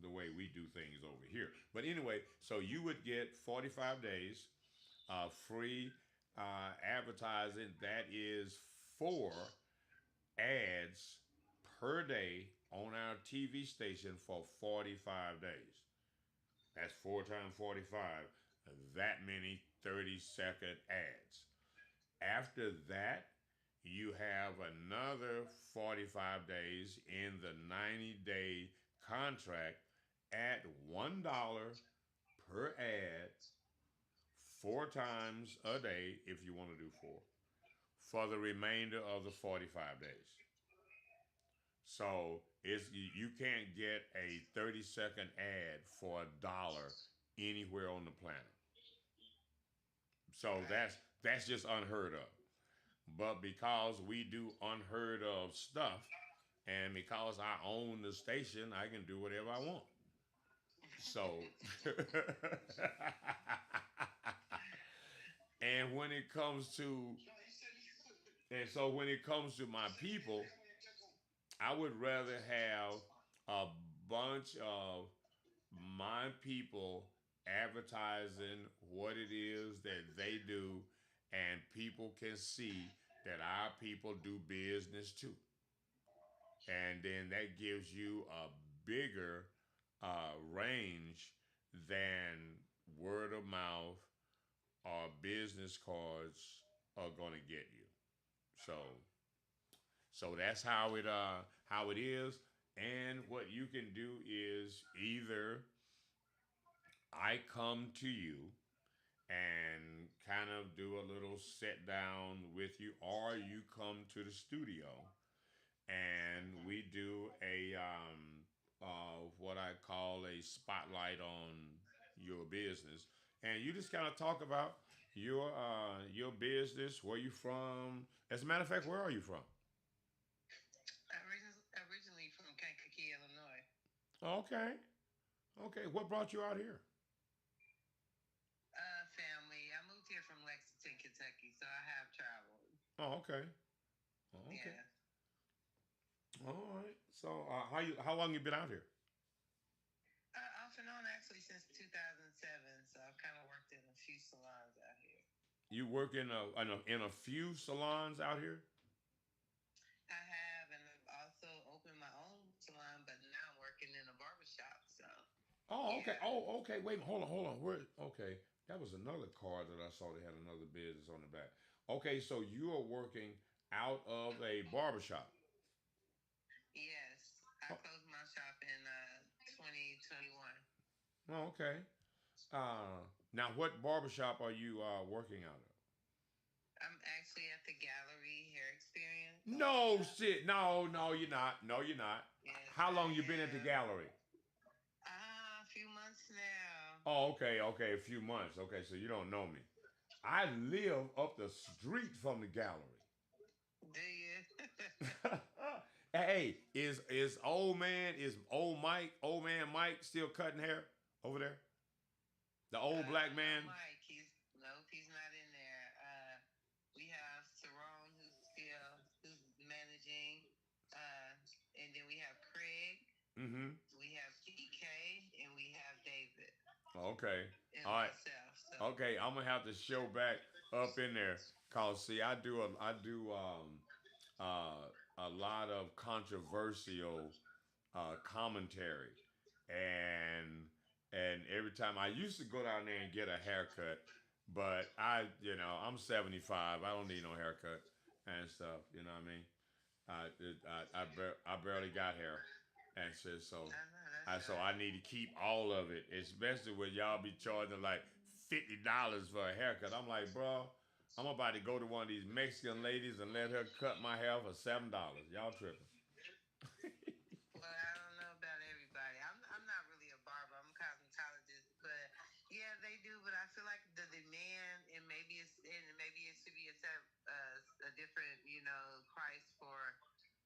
Speaker 1: the way we do things over here. But anyway, so you would get 45 days free advertising. That is 4 ads per day on our TV station for 45 days. That's 4 times 45, that many 30-second ads. After that, you have another 45 days in the 90-day contract at $1 per ad, 4 times a day if you want to do four, for the remainder of the 45 days. So you can't get a 30-second ad for $1 anywhere on the planet. So that's just unheard of. But because we do unheard of stuff, and because I own the station, I can do whatever I want. So, and when it comes to, and so when it comes to my people, I would rather have a bunch of my people advertising what it is that they do, and people can see that our people do business too. And then that gives you a bigger range than word of mouth or business cards are going to get you. So that's how it is. And what you can do is either I come to you and kind of do a little sit down with you, or you come to the studio and we do a what I call a spotlight on your business, and you just kind of talk about your business, where you from. As a matter of fact, where are you from?
Speaker 4: Originally from Kankakee, Illinois.
Speaker 1: Okay, okay. What brought you out here?
Speaker 4: Family. I moved here from Lexington, Kentucky, so I have traveled.
Speaker 1: Oh, okay. Oh, okay.
Speaker 4: Yeah.
Speaker 1: All right. So how long you been out here?
Speaker 4: Off and on actually since 2007, so I've kind of worked in a few salons out here.
Speaker 1: You work in a few salons out here.
Speaker 4: I have, and I've also opened my own salon, but now I'm working in a barbershop, so
Speaker 1: Oh, okay.
Speaker 4: yeah.
Speaker 1: Oh, okay. Wait, hold on. Where? Okay, that was another card that I saw that had another business on the back. Okay, so you are working out of a barbershop.
Speaker 4: Yes, I
Speaker 1: Oh,
Speaker 4: closed my shop in 2021.
Speaker 1: oh, okay. Now what barbershop are you working out of?
Speaker 4: I'm actually at the Gallery Hair Experience on
Speaker 1: No
Speaker 4: Shop.
Speaker 1: shit. No, no, you're not. No, you're not.
Speaker 4: Yes,
Speaker 1: How
Speaker 4: I
Speaker 1: long you been at the
Speaker 4: am.
Speaker 1: gallery?
Speaker 4: A few months now.
Speaker 1: Oh, okay, okay, a few months. Okay, so you don't know me. I live up the street from the gallery.
Speaker 4: Do you?
Speaker 1: Hey, old man Mike still cutting hair over there? The old black
Speaker 4: No,
Speaker 1: man?
Speaker 4: Mike. Nope, he's not in there. We have Saron who's managing, and then we have Craig,
Speaker 1: Mm-hmm.
Speaker 4: we have TK, and we have David
Speaker 1: Okay.
Speaker 4: and
Speaker 1: All right.
Speaker 4: myself. So
Speaker 1: Okay, I'm gonna have to show back up in there. Cause see, I do a lot of controversial commentary, and every time I used to go down there and get a haircut, but I'm 75. I don't need no haircut and stuff. You know what I mean? I barely got hair, and so
Speaker 4: I know
Speaker 1: I
Speaker 4: that's
Speaker 1: so I
Speaker 4: right.
Speaker 1: need to keep all of it, especially when y'all be charging like $50 for a haircut. I'm like, bro, I'm about to go to one of these Mexican ladies and let her cut my hair for $7. Y'all tripping?
Speaker 4: Well, I don't know about everybody. I'm not really a barber. I'm a cosmetologist, but yeah, they do. But I feel like the demand, and maybe it should be a different, price for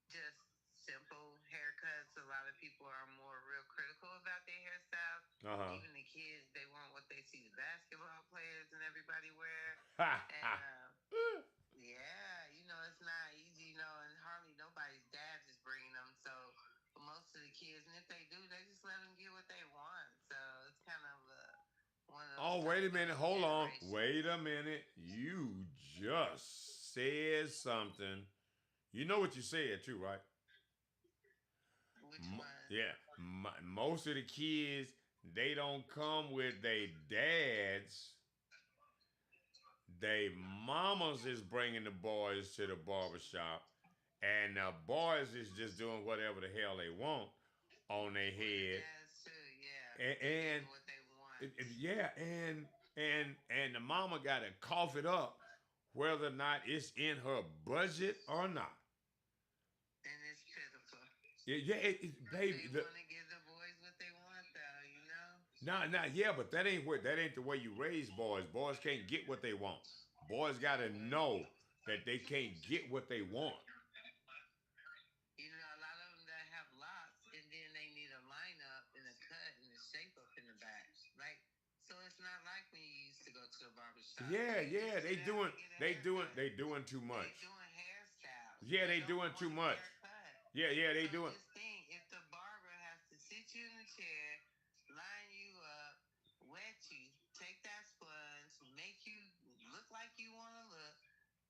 Speaker 4: just simple haircuts. A lot of people are more real critical about their hairstyles.
Speaker 1: Uh
Speaker 4: Even the kids, they want what they see the basketball players and everybody wear.
Speaker 1: huh.
Speaker 4: And yeah, it's not easy, and hardly nobody's dads is bringing them. So for most of the kids, and if they do, they just let them get what they want. So it's kind of one of those
Speaker 1: Oh, wait a
Speaker 4: type
Speaker 1: minute.
Speaker 4: of
Speaker 1: Hold on.
Speaker 4: generations.
Speaker 1: Wait a minute. You just said something. You know what you said too, right?
Speaker 4: Which one?
Speaker 1: Yeah. Most of the kids, they don't come with their dads. They mamas is bringing the boys to the barbershop, and the boys is just doing whatever the hell they want on their head.
Speaker 4: Dads too, yeah.
Speaker 1: And,
Speaker 4: They
Speaker 1: and
Speaker 4: get what they want.
Speaker 1: yeah, and the mama got to cough it up, whether or not it's in her budget or not.
Speaker 4: And it's pitiful.
Speaker 1: Yeah, baby.
Speaker 4: They want to give the boys what they want, though.
Speaker 1: Nah, yeah, but that ain't the way you raise boys. Boys can't get what they want. Boys gotta know that they can't get what they want.
Speaker 4: A lot of them that have locks, and then they need a lineup and a cut and a shape up in the back. So it's not like when you used to go to the barber shop.
Speaker 1: Yeah,
Speaker 4: You
Speaker 1: yeah,
Speaker 4: just
Speaker 1: they
Speaker 4: sit
Speaker 1: doing
Speaker 4: down and get a
Speaker 1: they doing
Speaker 4: haircut.
Speaker 1: they doing too much.
Speaker 4: They doing hairstyles.
Speaker 1: Yeah, they
Speaker 4: don't
Speaker 1: doing
Speaker 4: want
Speaker 1: too
Speaker 4: a
Speaker 1: much.
Speaker 4: haircut.
Speaker 1: Yeah, they
Speaker 4: So
Speaker 1: doing.
Speaker 4: just think, if the barber has to sit you in a chair, line you up, wet you, take that sponge, make you look like you want to look,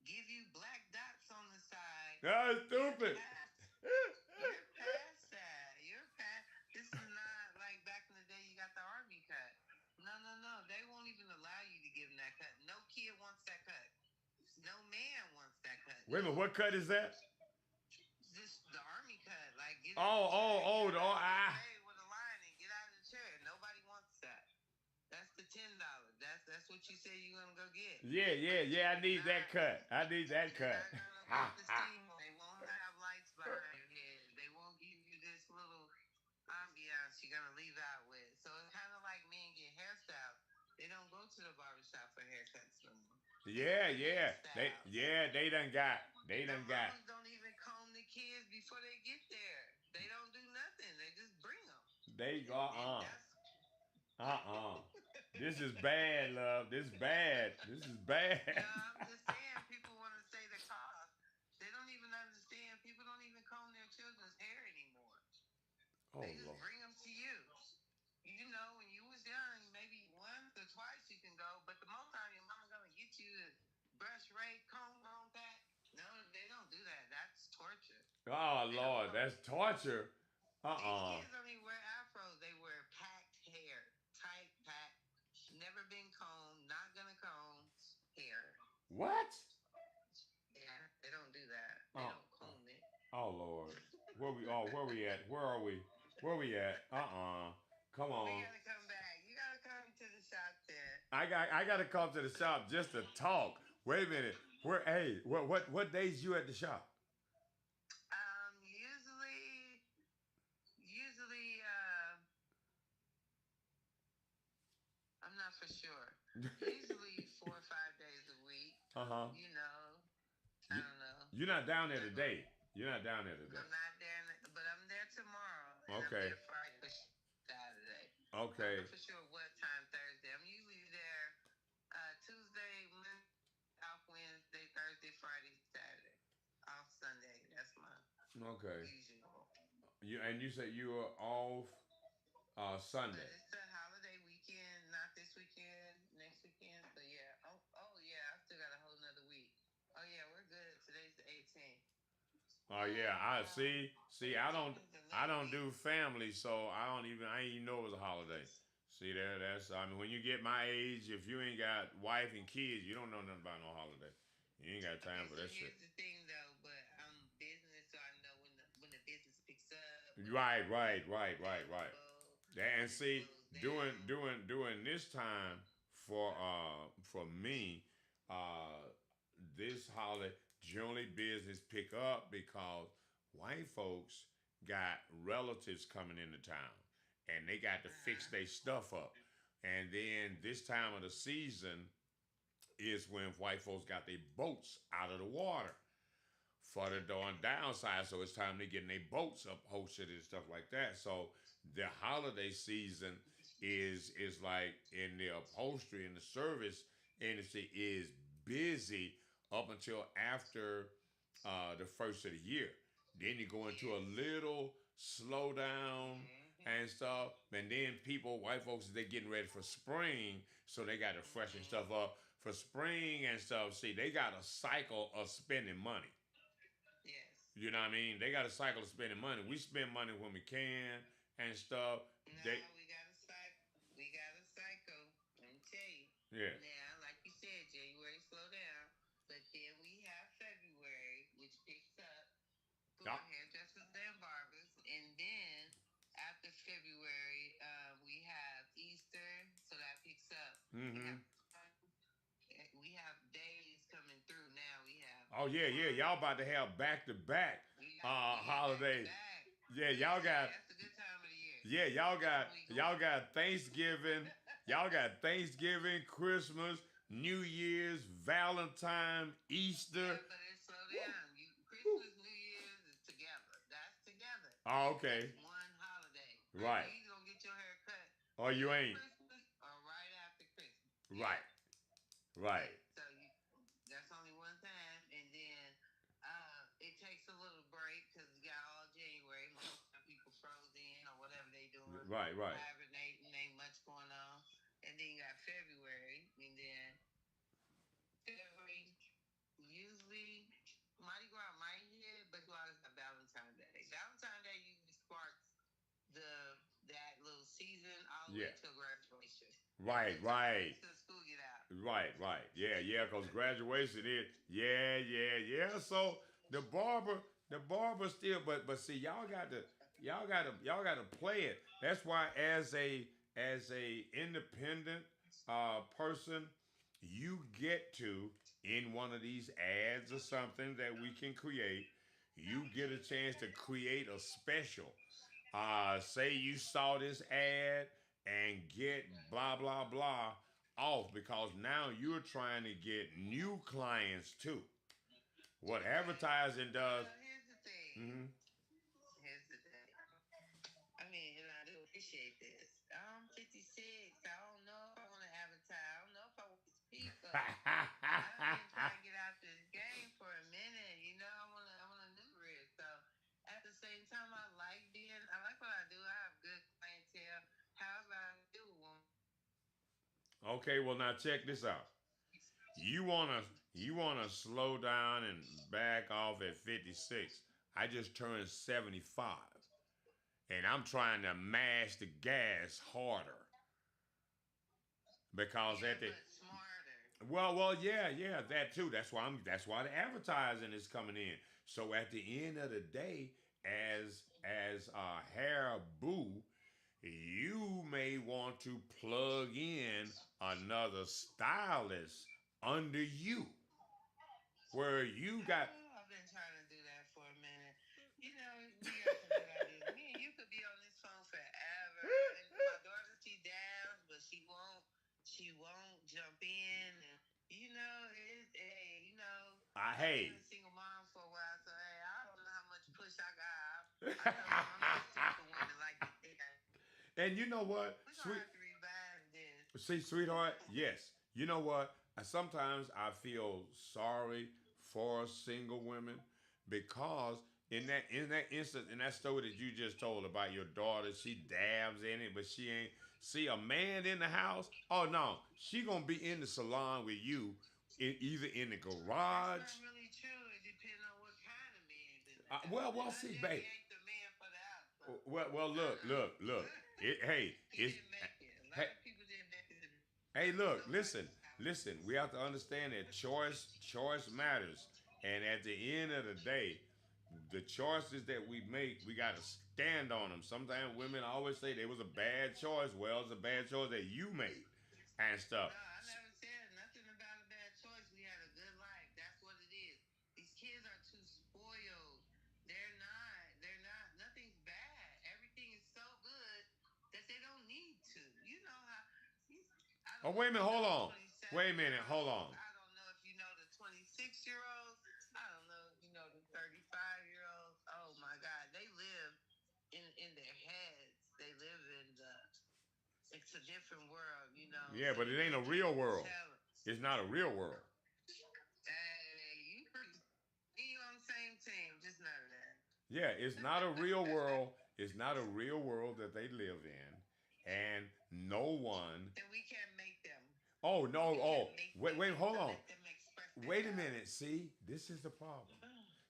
Speaker 4: give you black dots on the side.
Speaker 1: That's stupid.
Speaker 4: You're past that. You're past. This is not like back in the day. You got the army cut. No. They won't even allow you to give them that cut. No kid wants that cut. No man wants that cut.
Speaker 1: Wait a minute, what cut is that?
Speaker 4: Just the army cut. Like get
Speaker 1: Oh,
Speaker 4: with a line and get out of the chair. Nobody wants that. That's the $10. That's what you said you're gonna go get.
Speaker 1: Yeah. I need that cut. I need that cut.
Speaker 4: They won't have lights behind your head. They won't give you this little ambiance you're gonna leave out with. So it's kind of like men get hairstyles. They don't go to the barbershop for haircuts no more.
Speaker 1: Yeah. They done got.
Speaker 4: Moms don't even comb the kids before they get there. They don't do nothing. They just bring them.
Speaker 1: They go This is bad, love. This is bad.
Speaker 4: No, I'm just saying, people want to say the cost. They don't even understand. People don't even comb their children's hair anymore.
Speaker 1: Oh,
Speaker 4: They just
Speaker 1: Lord.
Speaker 4: bring them to you. When you was young, maybe once or twice you can go, but the most time your mama gonna get you to brush, rake, comb, back. No, they don't do that. That's torture.
Speaker 1: Oh, Lord, that's torture.
Speaker 4: These kids don't even wear afros. They wear packed hair, tight packed, never been combed, not gonna comb hair.
Speaker 1: What?
Speaker 4: Yeah, they don't do that. They don't comb it.
Speaker 1: Oh, Lord. Where we at? Where are we? Where we at? Come on.
Speaker 4: We gotta come back. You gotta come to the shop then.
Speaker 1: I gotta come to the shop just to talk. Wait a minute. What days you at the shop?
Speaker 4: Usually, I'm not for sure. Usually 4 or 5 days a week. I don't know.
Speaker 1: You're not down there today. You're not down there today.
Speaker 4: I'm not there, but I'm there tomorrow. And
Speaker 1: Okay.
Speaker 4: I'm there Friday, Saturday.
Speaker 1: Okay.
Speaker 4: I'm not for sure what time Thursday. I'm usually there Tuesday, Monday, off Wednesday, Thursday, Friday, Saturday. Off Sunday. That's my usual.
Speaker 1: You said you were off Sunday.
Speaker 4: But it's a holiday weekend, not this weekend, next weekend. So yeah. Oh yeah, I still got a whole nother week. Oh yeah, we're good. Today's the 18th.
Speaker 1: Oh yeah, I see. I don't do family, so I ain't even know it was a holiday. See there, when you get my age, if you ain't got wife and kids, you don't know nothing about no holiday. You ain't got time for that shit.
Speaker 4: Here's the thing though, but I'm business, so I know when the business picks up.
Speaker 1: Right. And see, during this time for me, holiday, generally business pick up because white folks got relatives coming into town and they got to fix
Speaker 4: Uh-huh.
Speaker 1: their stuff up. And then this time of the season is when white folks got their boats out of the water for the darn downside. So it's time to get their boats upholstered and stuff like that. So the holiday season is like in the upholstery and the service industry is busy up until after the first of the year. Then you go into a
Speaker 4: Yes.
Speaker 1: little slowdown
Speaker 4: Mm-hmm.
Speaker 1: and stuff. And then people, white folks, they're getting ready for spring, so they got to freshen
Speaker 4: Mm-hmm.
Speaker 1: stuff up for spring and stuff. See, they got a cycle of spending money.
Speaker 4: Yes.
Speaker 1: You know what I mean? They got a cycle of spending money. We spend money when we can and stuff. They,
Speaker 4: Now we got a cycle. We got a cycle. Let me tell you.
Speaker 1: yeah.
Speaker 4: Now, like you said, January slow down, but then we have February, which picks up for
Speaker 1: Yup.
Speaker 4: hairdressers and barbers, and then after February, we have Easter, so that picks up. We
Speaker 1: Mm-hmm.
Speaker 4: have we have days coming through now. We have
Speaker 1: Oh yeah, yeah. Y'all about to have back to back
Speaker 4: we get back to
Speaker 1: holidays.
Speaker 4: back.
Speaker 1: Yeah, y'all
Speaker 4: Yeah,
Speaker 1: got
Speaker 4: that's a good time of the year.
Speaker 1: yeah, y'all
Speaker 4: That's
Speaker 1: got
Speaker 4: when we go
Speaker 1: y'all
Speaker 4: out.
Speaker 1: got Thanksgiving. Y'all got Thanksgiving, Christmas, New Year's, Valentine, Easter.
Speaker 4: Yeah, but it's slow down. You Christmas, New Year's is together. That's together.
Speaker 1: Oh,
Speaker 4: That's
Speaker 1: okay.
Speaker 4: one holiday. Right?
Speaker 1: Right.
Speaker 4: You either gonna get your hair cut
Speaker 1: Oh, you
Speaker 4: before
Speaker 1: ain't.
Speaker 4: Christmas or right after Christmas. Yeah.
Speaker 1: Right. Right.
Speaker 4: Yeah. So that's only one time, and then it takes a little break because you got all January. Most time people froze in or whatever they doing,
Speaker 1: Right. Right.
Speaker 4: hibernating. Ain't much going on, and then you got February, and then February usually Mardi Gras might hit, but you always have Valentine's Day. Valentine's Day usually sparks the that little season all the
Speaker 1: Yeah.
Speaker 4: way till graduation.
Speaker 1: Right. Right.
Speaker 4: Till school get out.
Speaker 1: Right, right. Yeah, yeah, because graduation is yeah, yeah, yeah. So the barber still but see y'all gotta play it. That's why as a independent person, you get to in one of these ads or something that we can create, you get a chance to create a special. Say you saw this ad and get blah blah blah off because now you're trying to get new clients too. What
Speaker 4: Okay.
Speaker 1: advertising does.
Speaker 4: Well, here's the thing.
Speaker 1: Mhm.
Speaker 4: Here's the thing. I mean, and I do appreciate this. I'm 56. I don't know if I want to advertise. I don't know if I want to speak up. I've been trying to get out this game for a minute. You know, I want a new career. So at the same time, I like what I do. I have good clientele. However, I do want.
Speaker 1: Okay, well now check this out. You wanna you wanna slow down and back off at 56. I just turned 75, and I'm trying to mash the gas harder because
Speaker 4: Yeah,
Speaker 1: at the
Speaker 4: but smarter.
Speaker 1: well, yeah, yeah, that too. That's why the advertising is coming in. So at the end of the day, as a hair boo, you may want to plug in another stylist under you, where you got.
Speaker 4: I've been trying to do that for a minute. You know, we got some good ideas. Me and you could be on this phone forever. And my daughter, she dabs, but she won't. She won't jump in, and hey,
Speaker 1: I
Speaker 4: I've been
Speaker 1: hey.
Speaker 4: a single mom for a while, so hey, I don't know how much push I got. I tell my mom I'm just the one that like to think
Speaker 1: And you know what,
Speaker 4: we're gonna
Speaker 1: sweet.
Speaker 4: have to revise this.
Speaker 1: See, sweetheart, yes. You know what? Sometimes I feel sorry for single women because in that instance, in that story that you just told about your daughter, she dabs in it, but she ain't see a man in the house. Oh no, she gonna be in the salon with you, either in the
Speaker 4: That's
Speaker 1: garage.
Speaker 4: not really true. It depends on what kind of man's in the
Speaker 1: Well,
Speaker 4: house.
Speaker 1: well,
Speaker 4: My
Speaker 1: see,
Speaker 4: daddy
Speaker 1: babe.
Speaker 4: ain't the man for the house, so
Speaker 1: Well, look, look, look. Hey,
Speaker 4: he
Speaker 1: it's
Speaker 4: didn't make it. A
Speaker 1: hey,
Speaker 4: lot of people didn't make it in
Speaker 1: hey, look, listen,
Speaker 4: nobody's house.
Speaker 1: listen. We have to understand that choice matters, and at the end of the day, the choices that we make, we got to stand on them. Sometimes women always say there was a bad choice. Well, it's a bad choice that you made, and stuff.
Speaker 4: No, I never said nothing about a bad choice. We had a good life. That's what it is.
Speaker 1: Oh, wait a minute, hold on.
Speaker 4: 27
Speaker 1: Wait a minute, hold on.
Speaker 4: I don't know if you know the 26-year-olds. I don't know if you know the 35-year-olds. Oh my God, they live in their heads. They live in the. It's a different world, you know.
Speaker 1: Yeah,
Speaker 4: So
Speaker 1: but it
Speaker 4: you
Speaker 1: ain't a
Speaker 4: really
Speaker 1: real
Speaker 4: can't
Speaker 1: world.
Speaker 4: tell 'em.
Speaker 1: It's not a real world.
Speaker 4: Hey, you on the same team? Just none of that.
Speaker 1: Yeah, it's not a real world. It's not a real world that they live in, and no one.
Speaker 4: And we can't make them.
Speaker 1: Oh no!
Speaker 4: We
Speaker 1: Oh,
Speaker 4: can't make
Speaker 1: wait,
Speaker 4: them
Speaker 1: wait, hold
Speaker 4: to
Speaker 1: on.
Speaker 4: let them express
Speaker 1: Wait a
Speaker 4: themselves.
Speaker 1: minute. See, this is the problem.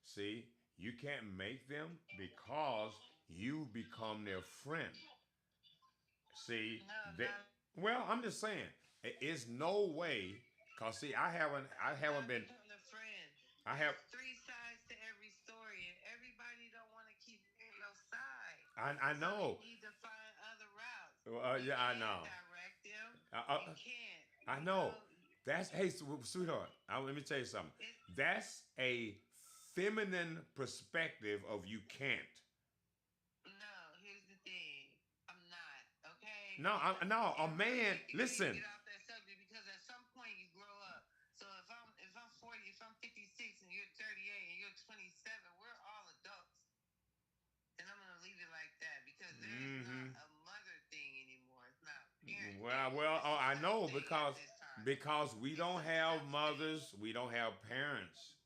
Speaker 1: See, you can't make them because you become their friend. See,
Speaker 4: No,
Speaker 1: they,
Speaker 4: not
Speaker 1: well, I'm just saying, it's no way. Cause see, I haven't been,
Speaker 4: become a friend.
Speaker 1: I have,
Speaker 4: There's three sides to every story, and everybody don't want to keep hearing your side.
Speaker 1: I
Speaker 4: So
Speaker 1: know.
Speaker 4: you need to find other routes. You
Speaker 1: Yeah, I
Speaker 4: can't
Speaker 1: know.
Speaker 4: direct them.
Speaker 1: I,
Speaker 4: You can't.
Speaker 1: I
Speaker 4: You
Speaker 1: know. That's hey, sweetheart. Let me tell you something. That's a feminine perspective of you can't.
Speaker 4: No, here's the thing. I'm not, okay?
Speaker 1: No, no, a man.
Speaker 4: You
Speaker 1: Listen.
Speaker 4: need to get off that subject because at some point you grow up. So if I'm 40, if I'm 56 and you're 38 and you're 27, we're all adults. And I'm gonna leave it like that because there's not a mother thing anymore. It's not a parent thing.
Speaker 1: Well,
Speaker 4: It's
Speaker 1: oh,
Speaker 4: a
Speaker 1: I
Speaker 4: son
Speaker 1: know
Speaker 4: thing
Speaker 1: because
Speaker 4: at this time.
Speaker 1: we don't have mothers, we don't have parents,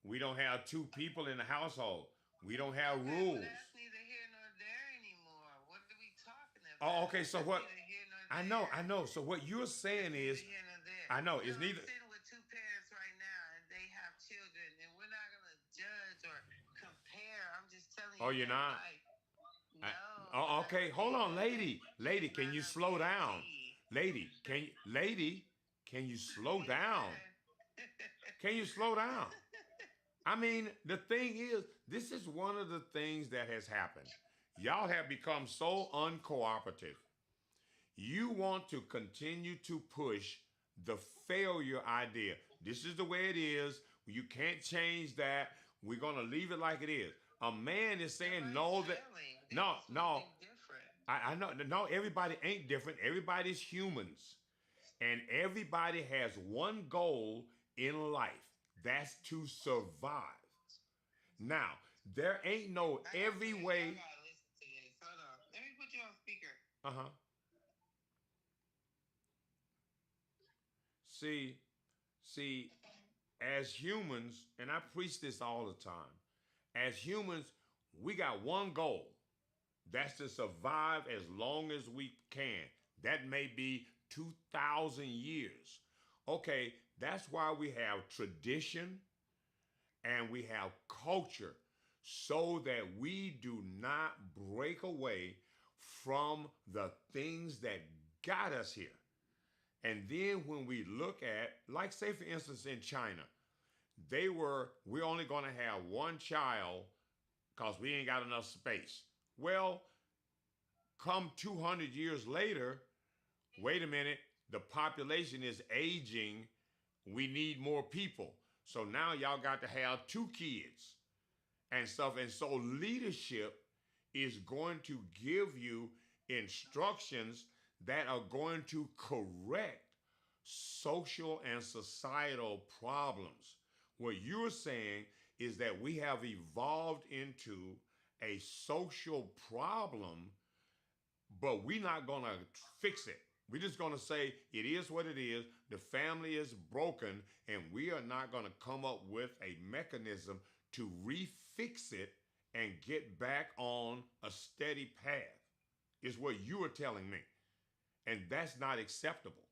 Speaker 1: we don't have two people in the household, we don't have
Speaker 4: Okay,
Speaker 1: rules.
Speaker 4: well, that's neither here nor there anymore. What are we talking about?
Speaker 1: Oh, okay. So
Speaker 4: That's
Speaker 1: what?
Speaker 4: neither here nor
Speaker 1: I
Speaker 4: there.
Speaker 1: know. So what you're saying
Speaker 4: Neither
Speaker 1: is,
Speaker 4: here nor there.
Speaker 1: I know
Speaker 4: You
Speaker 1: it's
Speaker 4: know,
Speaker 1: neither.
Speaker 4: I'm sitting with two parents right now, and they have children, and we're not gonna judge or compare. I'm just telling you.
Speaker 1: Oh, you're
Speaker 4: that,
Speaker 1: not.
Speaker 4: like, no.
Speaker 1: Oh, okay. Hold on, lady. Lady,
Speaker 4: It's
Speaker 1: can
Speaker 4: not
Speaker 1: you
Speaker 4: a
Speaker 1: slow down?
Speaker 4: guarantee.
Speaker 1: Lady, can you slow down?
Speaker 4: Yeah.
Speaker 1: Can you slow down? I mean, the thing is, this is one of the things that has happened. Y'all have become so uncooperative. You want to continue to push the failure idea. This is the way it is. You can't change that. We're going to leave it like it is. A man is saying no that no. I know no, everybody ain't different. Everybody's humans. And everybody has one goal in life. That's to survive. Now, there ain't no every way.
Speaker 4: I gotta listen to this. Hold on. Let me put you on speaker.
Speaker 1: Uh-huh. See, as humans, and I preach this all the time, as humans, we got one goal. That's to survive as long as we can. That may be 2,000 years. Okay, that's why we have tradition and we have culture so that we do not break away from the things that got us here. And then when we look at, like say for instance in China, we're only going to have one child because we ain't got enough space. Well, come 200 years later, wait a minute, the population is aging. We need more people. So now y'all got to have two kids and stuff. And so leadership is going to give you instructions that are going to correct social and societal problems. What you're saying is that we have evolved into a social problem, but we're not going to fix it. We're just going to say it is what it is. The family is broken, and we are not going to come up with a mechanism to refix it and get back on a steady path, is what you are telling me. And that's not acceptable.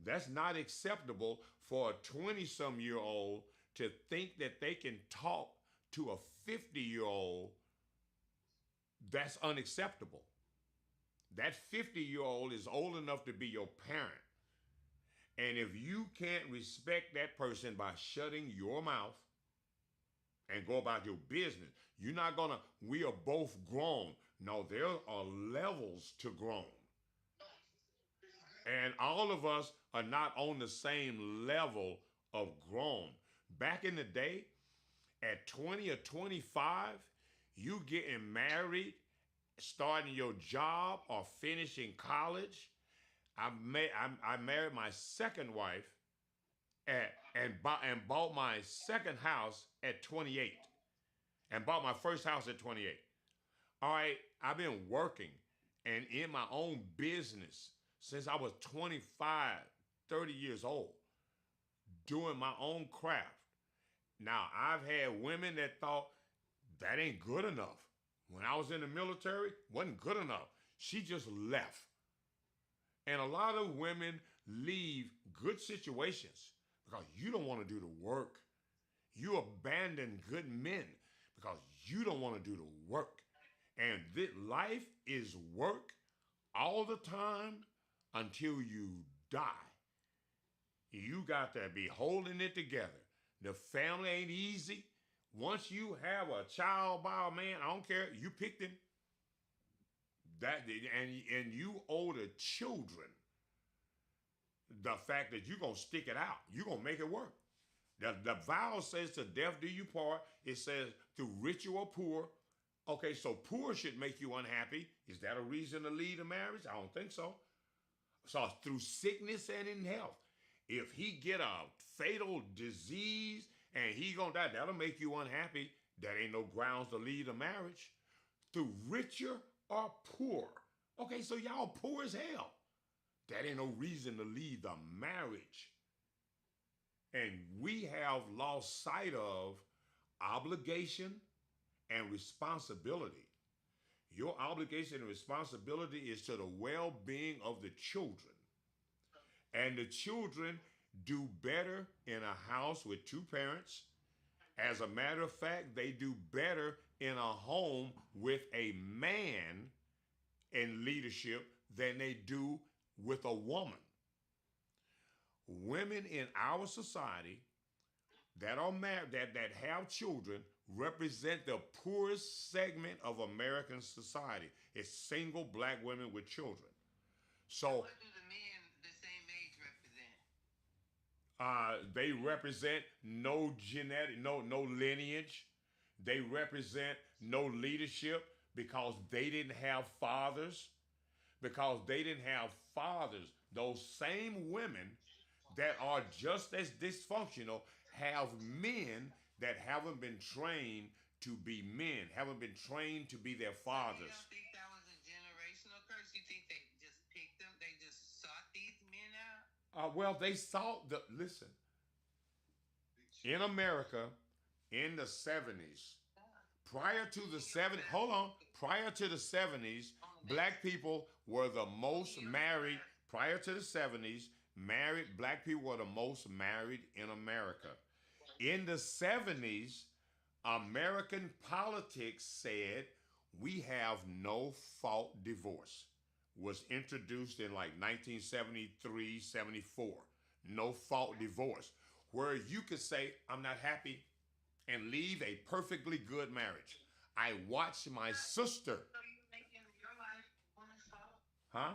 Speaker 1: That's not acceptable for a 20-some-year-old to think that they can talk to a 50-year-old. That's unacceptable. That 50-year-old is old enough to be your parent. And if you can't respect that person by shutting your mouth and go about your business, you're not gonna, we are both grown. No, there are levels to grown. And all of us are not on the same level of grown. Back in the day, at 20 or 25, you getting married, starting your job, or finishing college, I married my second wife and bought my second house at 28 and bought my first house at 28. All right, I've been working and in my own business since I was 25, 30 years old, doing my own craft. Now, I've had women that thought that ain't good enough. When I was in the military, wasn't good enough. She just left. And a lot of women leave good situations because you don't want to do the work. You abandon good men because you don't want to do the work. And this life is work all the time until you die. You got to be holding it together. The family ain't easy. Once you have a child by a man, I don't care, you picked him. And you owe the children the fact that you're gonna stick it out. You're gonna make it work. The vow says to death do you part. It says through rich or poor. Okay, so poor should make you unhappy. Is that a reason to leave a marriage? I don't think so. So through sickness and in health. If he get a fatal disease and he gonna die, that'll make you unhappy. That ain't no grounds to leave a marriage. Through richer or poor. Okay, so y'all poor as hell. That ain't no reason to leave the marriage. And we have lost sight of obligation and responsibility. Your obligation and responsibility is to the well-being of the children. And the children do better in a house with two parents. As a matter of fact, they do better in a home with a man in leadership than they do with a woman. Women in our society that are married, that have children, represent the poorest segment of American society. It's single black women with children. So
Speaker 4: What do the men the same age represent?
Speaker 1: they represent no genetic, no lineage. They represent no leadership because they didn't have fathers. Because they didn't have fathers. Those same women that are just as dysfunctional have men that haven't been trained to be men, haven't been trained to be their fathers.
Speaker 4: You don't think that was a generational curse? You think they just picked them? They just sought these men out?
Speaker 1: Well, they sought listen, in America in the 70s, prior to the 70s, hold on, prior to the 70s, black people were the most married, prior to the 70s, married black people were the most married in America. In the 70s, American politics said we have no fault divorce. Was introduced in like 1973, 74. No fault divorce. Where you could say, I'm not happy and leave a perfectly good marriage. I watched my sister.
Speaker 4: So you making your life woman's fault?
Speaker 1: Huh?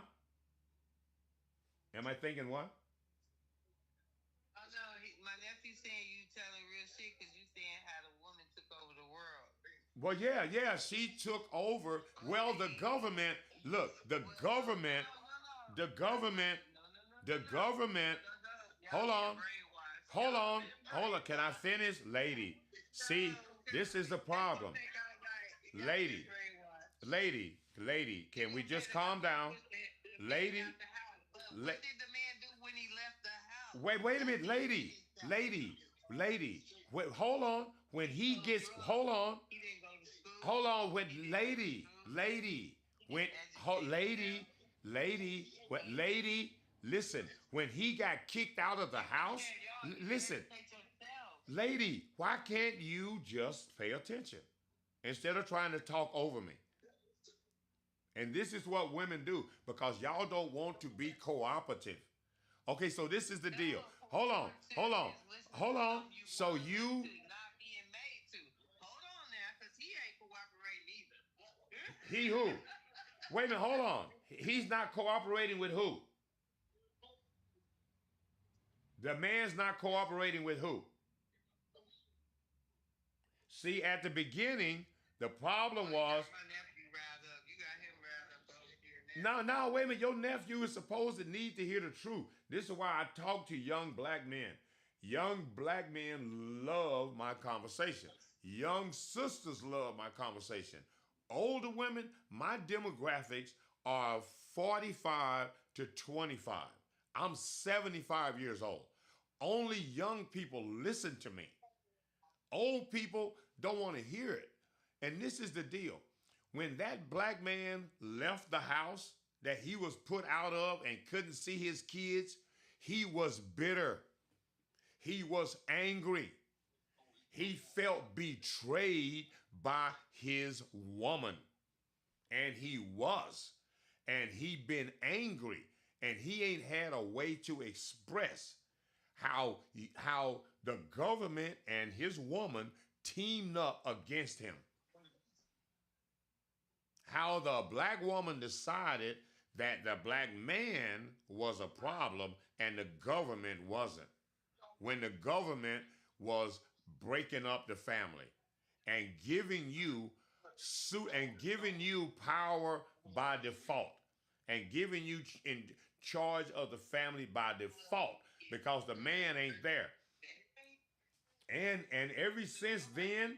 Speaker 1: Am I thinking what?
Speaker 4: Oh no, my nephew saying you telling real shit because you saying how the woman took over the world.
Speaker 1: Well, yeah, she took over. Well, the government, look, the government, hold on, can I finish? See, this is the problem. Lady, can we just calm down? Lady,
Speaker 4: what did the man do when he left the house?
Speaker 1: wait a minute, lady, wait, hold on. When he gets, hold on,
Speaker 4: He didn't go to school.
Speaker 1: hold on, when lady, listen, when he got kicked out of the house, listen, lady, why can't you just pay attention instead of trying to talk over me? And this is what women do because y'all don't want to be cooperative. Okay, so this is the deal. Hold on. So you,
Speaker 4: Not being made to. Hold on now, because he ain't cooperating either.
Speaker 1: he who? Wait a minute, hold on. He's not cooperating with who? The man's not cooperating with who? See, at the beginning, the problem was,
Speaker 4: My nephew riled up. You got him riled up over here
Speaker 1: No, wait a minute. Your nephew is supposed to need to hear the truth. This is why I talk to young black men. Young black men love my conversation. Young sisters love my conversation. Older women, my demographics are 45 to 25. I'm 75 years old. Only young people listen to me. Old people don't want to hear it. And this is the deal. When that black man left the house that he was put out of and couldn't see his kids, he was bitter. He was angry. He felt betrayed by his woman. And he was. And he been angry. And he ain't had a way to express how the government and his woman teamed up against him. How the black woman decided that the black man was a problem and the government wasn't. When the government was breaking up the family and giving you power by default and giving you in charge of the family by default because the man ain't there. And ever since then,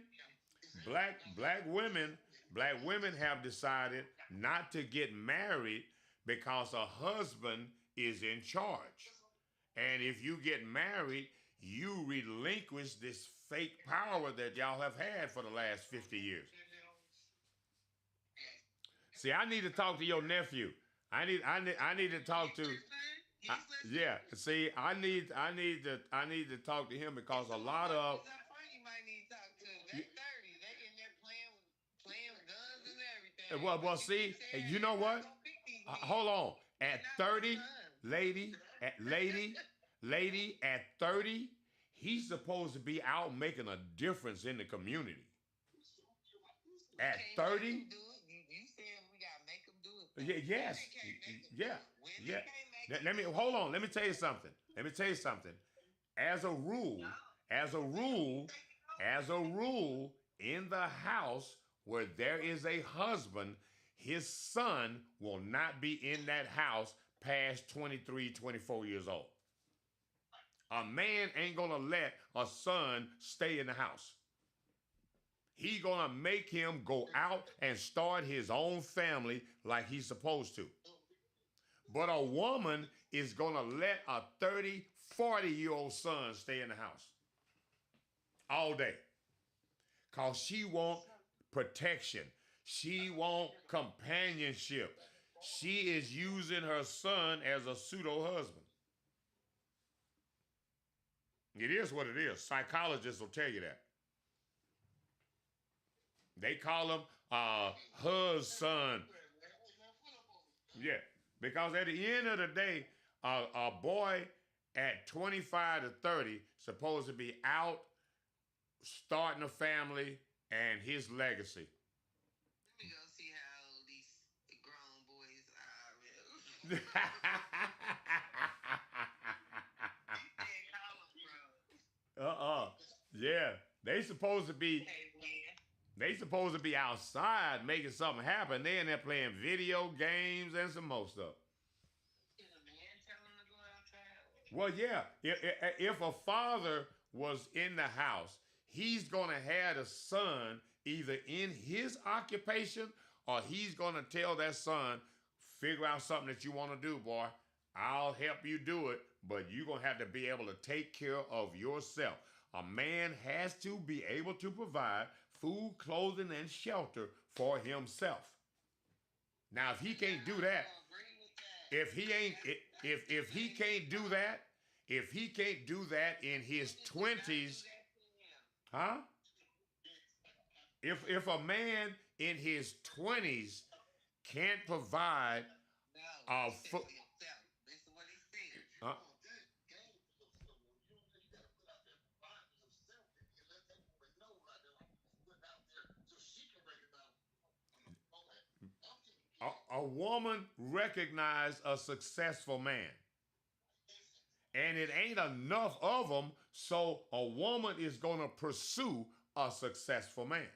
Speaker 1: black women have decided not to get married because a husband is in charge. And if you get married, you relinquish this fake power that y'all have had for the last 50 years. See, I need to talk to your nephew. I need to talk to. Yeah. See, I need to talk to him because a lot of.
Speaker 4: You might need to talk to him. They're 30. They in there playing with guns and everything.
Speaker 1: Well, see, you know what? Hold on. At 30, lady, at 30, he's supposed to be out making a difference in the community. At 30.
Speaker 4: You said we gotta make them do it.
Speaker 1: Yes. Yeah. Let me hold on. Let me tell you something. As a rule, in the house where there is a husband, his son will not be in that house past 23, 24 years old. A man ain't gonna let a son stay in the house. He gonna make him go out and start his own family like he's supposed to. But a woman is gonna let a 30, 40-year-old son stay in the house all day. Because she want protection. She want companionship. She is using her son as a pseudo-husband. It is what it is. Psychologists will tell you that. They call him husband. Yeah, because at the end of the day, a boy at 25 to 30 supposed to be out starting a family and his legacy.
Speaker 4: Let me go see how old these grown boys are.
Speaker 1: Yeah, they supposed to be outside making something happen. They in there playing video games and some more stuff.
Speaker 4: Can a man tell them to go outside?
Speaker 1: Well, yeah. If a father was in the house, he's gonna have a son either in his occupation or he's gonna tell that son, figure out something that you want to do, boy. I'll help you do it, but you're gonna have to be able to take care of yourself. A man has to be able to provide food, clothing, and shelter for himself. Now, if he can't do that, if he can't do that in his 20s, huh? If a man in his 20s can't provide food. A woman recognized a successful man. And it ain't enough of them, so a woman is going to pursue a successful man.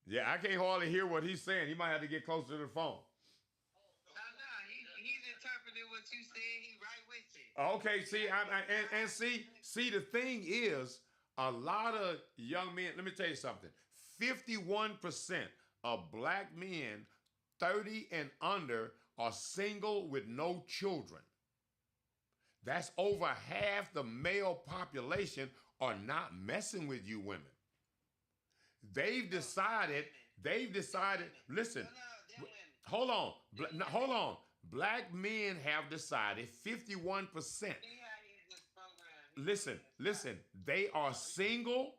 Speaker 1: Yeah, I can't hardly hear what he's saying. He might have to get closer to the phone.
Speaker 4: No, he's interpreting what you said. He right with you.
Speaker 1: Okay, see, and see, the thing is, a lot of young men. Let me tell you something. 51% of black men, 30 and under, are single with no children. That's over half the male population are not messing with you women. They've decided. Listen, hold on, hold on. Black men have decided 51%. Listen, they are single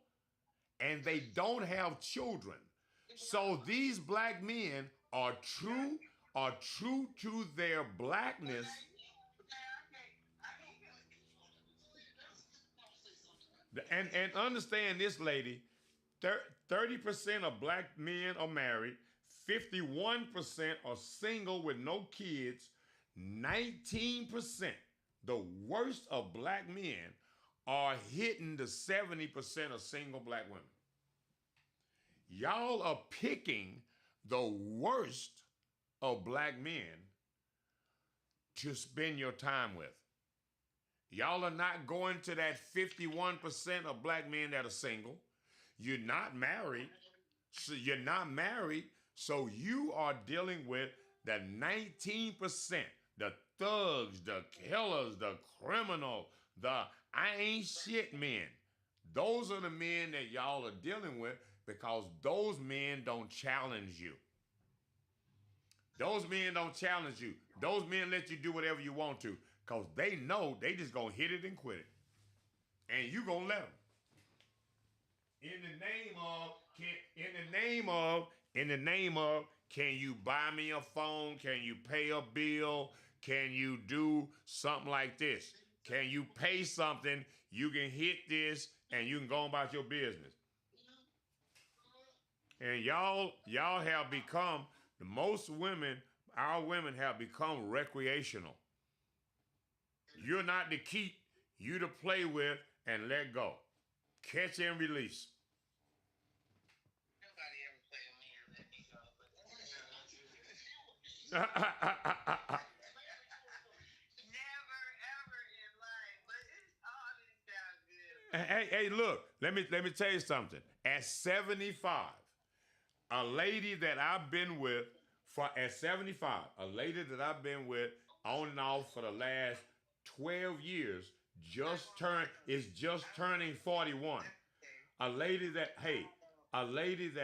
Speaker 1: and they don't have children. So these black men are true to their blackness. And understand this, lady, 30% of black men are married, 51% are single with no kids, 19%, the worst of black men, are hitting the 70% of single black women. Y'all are picking the worst of black men to spend your time with. Y'all are not going to that 51% of black men that are single. You're not married. So you are dealing with the 19%, the thugs, the killers, the criminal, the I ain't shit men. Those are the men that y'all are dealing with because those men don't challenge you. Those men don't challenge you. Those men let you do whatever you want to because they know they just gonna hit it and quit it. And you gonna let them. In the name of, can you buy me a phone? Can you pay a bill? Can you do something like this? Can you pay something? You can hit this and you can go about your business. And y'all have become, our women have become recreational. You're not to keep, you to play with and let go. Catch and release.
Speaker 4: Nobody ever play a man let me go, but never ever in life. But it's all this sounds good.
Speaker 1: Hey, look, let me tell you something. At 75, a lady that I've been with a lady that I've been with on and off for the last 12 years is just turning 41. A lady that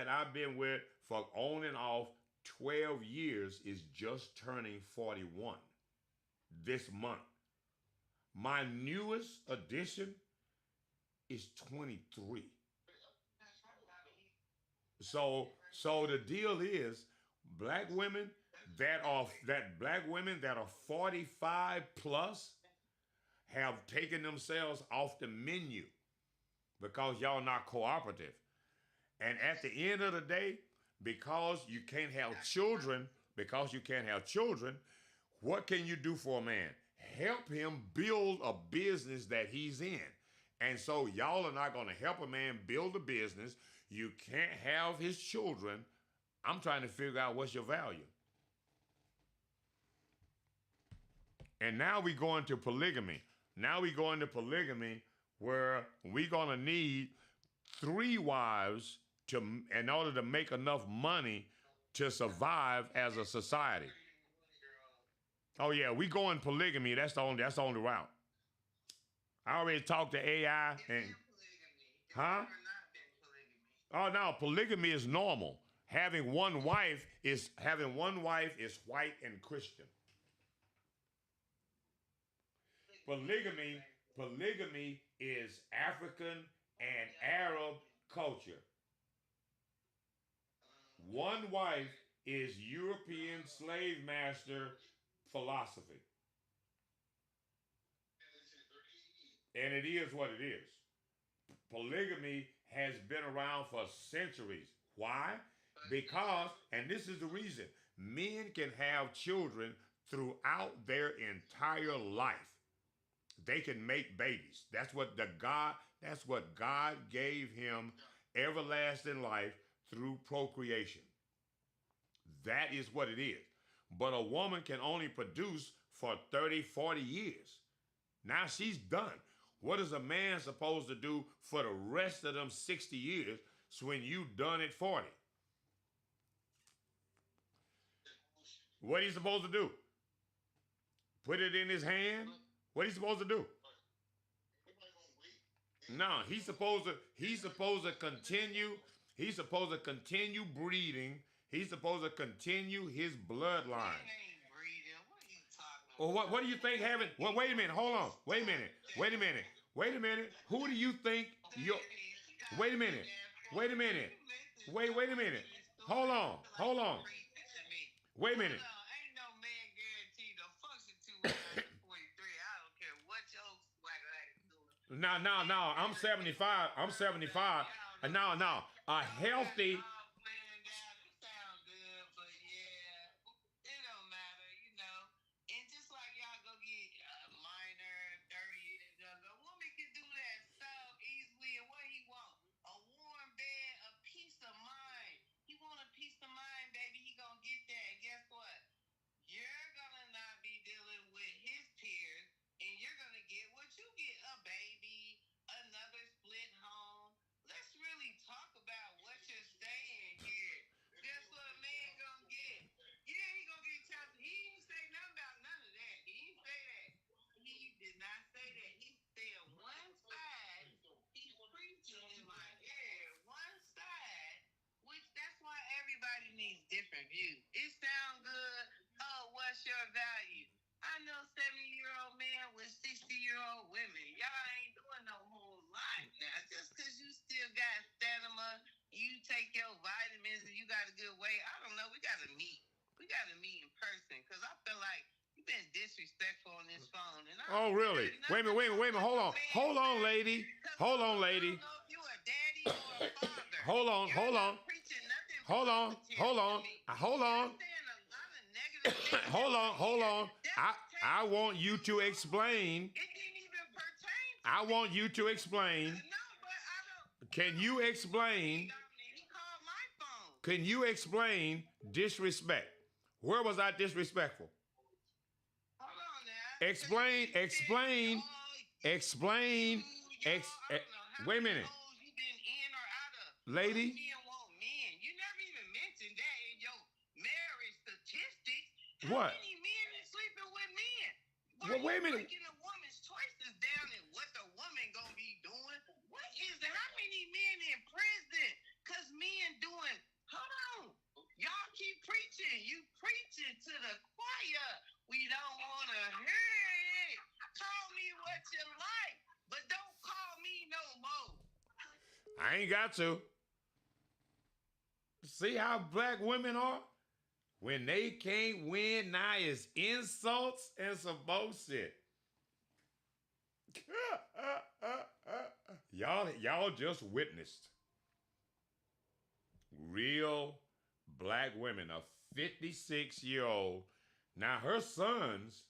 Speaker 1: I've been with for on and off 12 years is just turning 41 this month. My newest addition is 23. So the deal is black women that are 45 plus have taken themselves off the menu because y'all not cooperative. And at the end of the day, because you can't have children, what can you do for a man? Help him build a business that he's in. And so y'all are not going to help a man build a business. You can't have his children. I'm trying to figure out what's your value. And now we go into polygamy. Where we're going to need 3 wives in order to make enough money to survive as a society. Oh yeah, we go in polygamy. That's the only route. I already talked to AI and oh no, polygamy is normal. Having one wife is white and Christian. Polygamy is African and Arab culture. One wife is European slave master philosophy. And it is what it is. Polygamy has been around for centuries. Why? Because, and this is the reason, men can have children throughout their entire life. They can make babies. That's what God gave him, everlasting life, through procreation. That is what it is. But a woman can only produce for 30, 40 years. Now she's done. What is a man supposed to do for the rest of them 60 years when you done at 40? What are you supposed to do? Put it in his hand? What are you supposed to do? No, he's supposed to continue. He's supposed to continue breeding. He's supposed to continue his bloodline. Well, what do you think having? Well, wait a minute. Hold on. Wait a minute. Wait a minute. Wait a minute. Who do you think you? Wait a minute. Wait a minute. Wait a minute. Hold on. Hold on. Wait a minute.
Speaker 4: Ain't no man guaranteed to function to 43. I don't care what your swagger ass doing.
Speaker 1: No. I'm 75. I'm 75. And now, a healthy.
Speaker 4: You're gonna not be dealing with his peers, and you're gonna get what you get: a baby, another split home. Let's really talk about what you're saying here. Guess what a man gonna get? Yeah, he gonna get child. He didn't say nothing about none of that. He didn't say that. He did not say that. He said one side. He's preaching in my ear. One side. Which that's why everybody needs different views. It sounds good. Oh, what's your value? I know 70-year-old men with 60-year-old women. Y'all ain't doing no whole lot now. Just because you still got stamina, you take your vitamins, and you got a good weight. I don't know. We got to meet. We got to meet in person because I feel like you've been disrespectful on this phone. And
Speaker 1: Oh, really? Wait a minute. Hold on. Hold on, lady. Hold on, lady.
Speaker 4: I don't know if you a daddy or a father.
Speaker 1: Hold on. Hold on. Hold on. Hold on. Hold on. Hold on. I want you to explain. I want you to explain. Can you explain? Can you explain disrespect? Where was I disrespectful? Explain. Wait a minute. Lady. What?
Speaker 4: How many men is sleeping with men?
Speaker 1: Well, wait a minute.
Speaker 4: Breaking a woman's choices down and what the woman gonna be doing? What is it? How many men in prison? Cause men doing. Hold on. Y'all keep preaching. You preaching to the choir. We don't wanna hear it. Call me what you like, but don't call me no more.
Speaker 1: I ain't got to. See how black women are? When they can't win, now it's insults and some bullshit. Y'all just witnessed real black women, a 56-year-old. Now her sons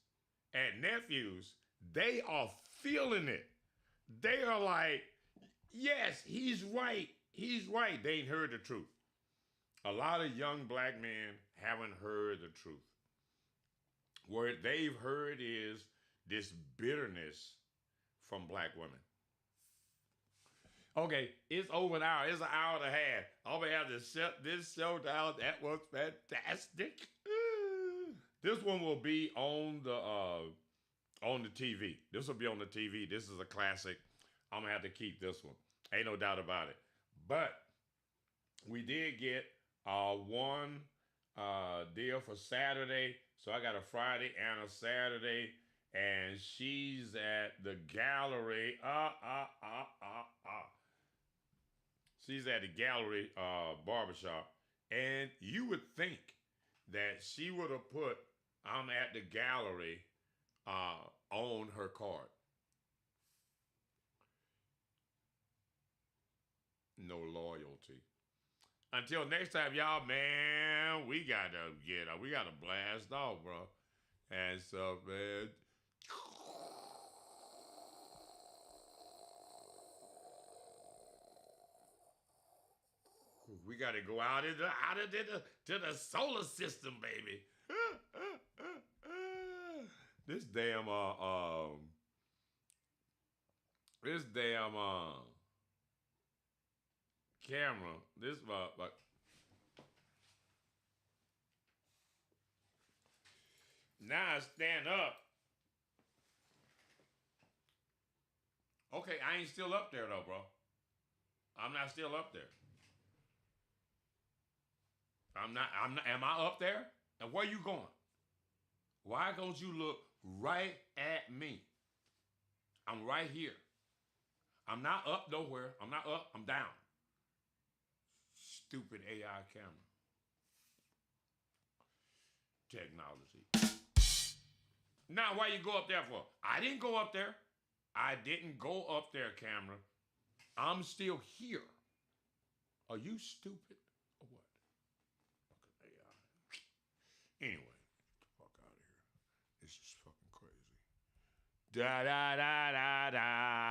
Speaker 1: and nephews, they are feeling it. They are like, yes, he's right. He's right. They ain't heard the truth. A lot of young black men haven't heard the truth. What they've heard is this bitterness from black women. Okay, it's over an hour. It's an hour and a half. I'm gonna have to shut this show down. That was fantastic. This one will be on the TV. This will be on the TV. This is a classic. I'm gonna have to keep this one. Ain't no doubt about it. But we did get one deal for Saturday. So I got a Friday and a Saturday, and she's at the gallery. She's at the gallery barbershop. And you would think that she would have put "I'm at the gallery" on her card. No loyalty. Until next time, y'all, man, we gotta blast off, bro. And so, man. We got to go out into to the solar system, baby. This damn camera. This like now I stand up. Okay, I ain't still up there though, bro. I'm not still up there. I'm not. Am I up there? And where you going? Why don't you look right at me? I'm right here. I'm not up nowhere. I'm not up. I'm down. Stupid AI camera technology. Now, why you go up there for? I didn't go up there. I didn't go up there, camera. I'm still here. Are you stupid or what? Fucking AI. Anyway, get the fuck out of here. This is fucking crazy. Da da da da da.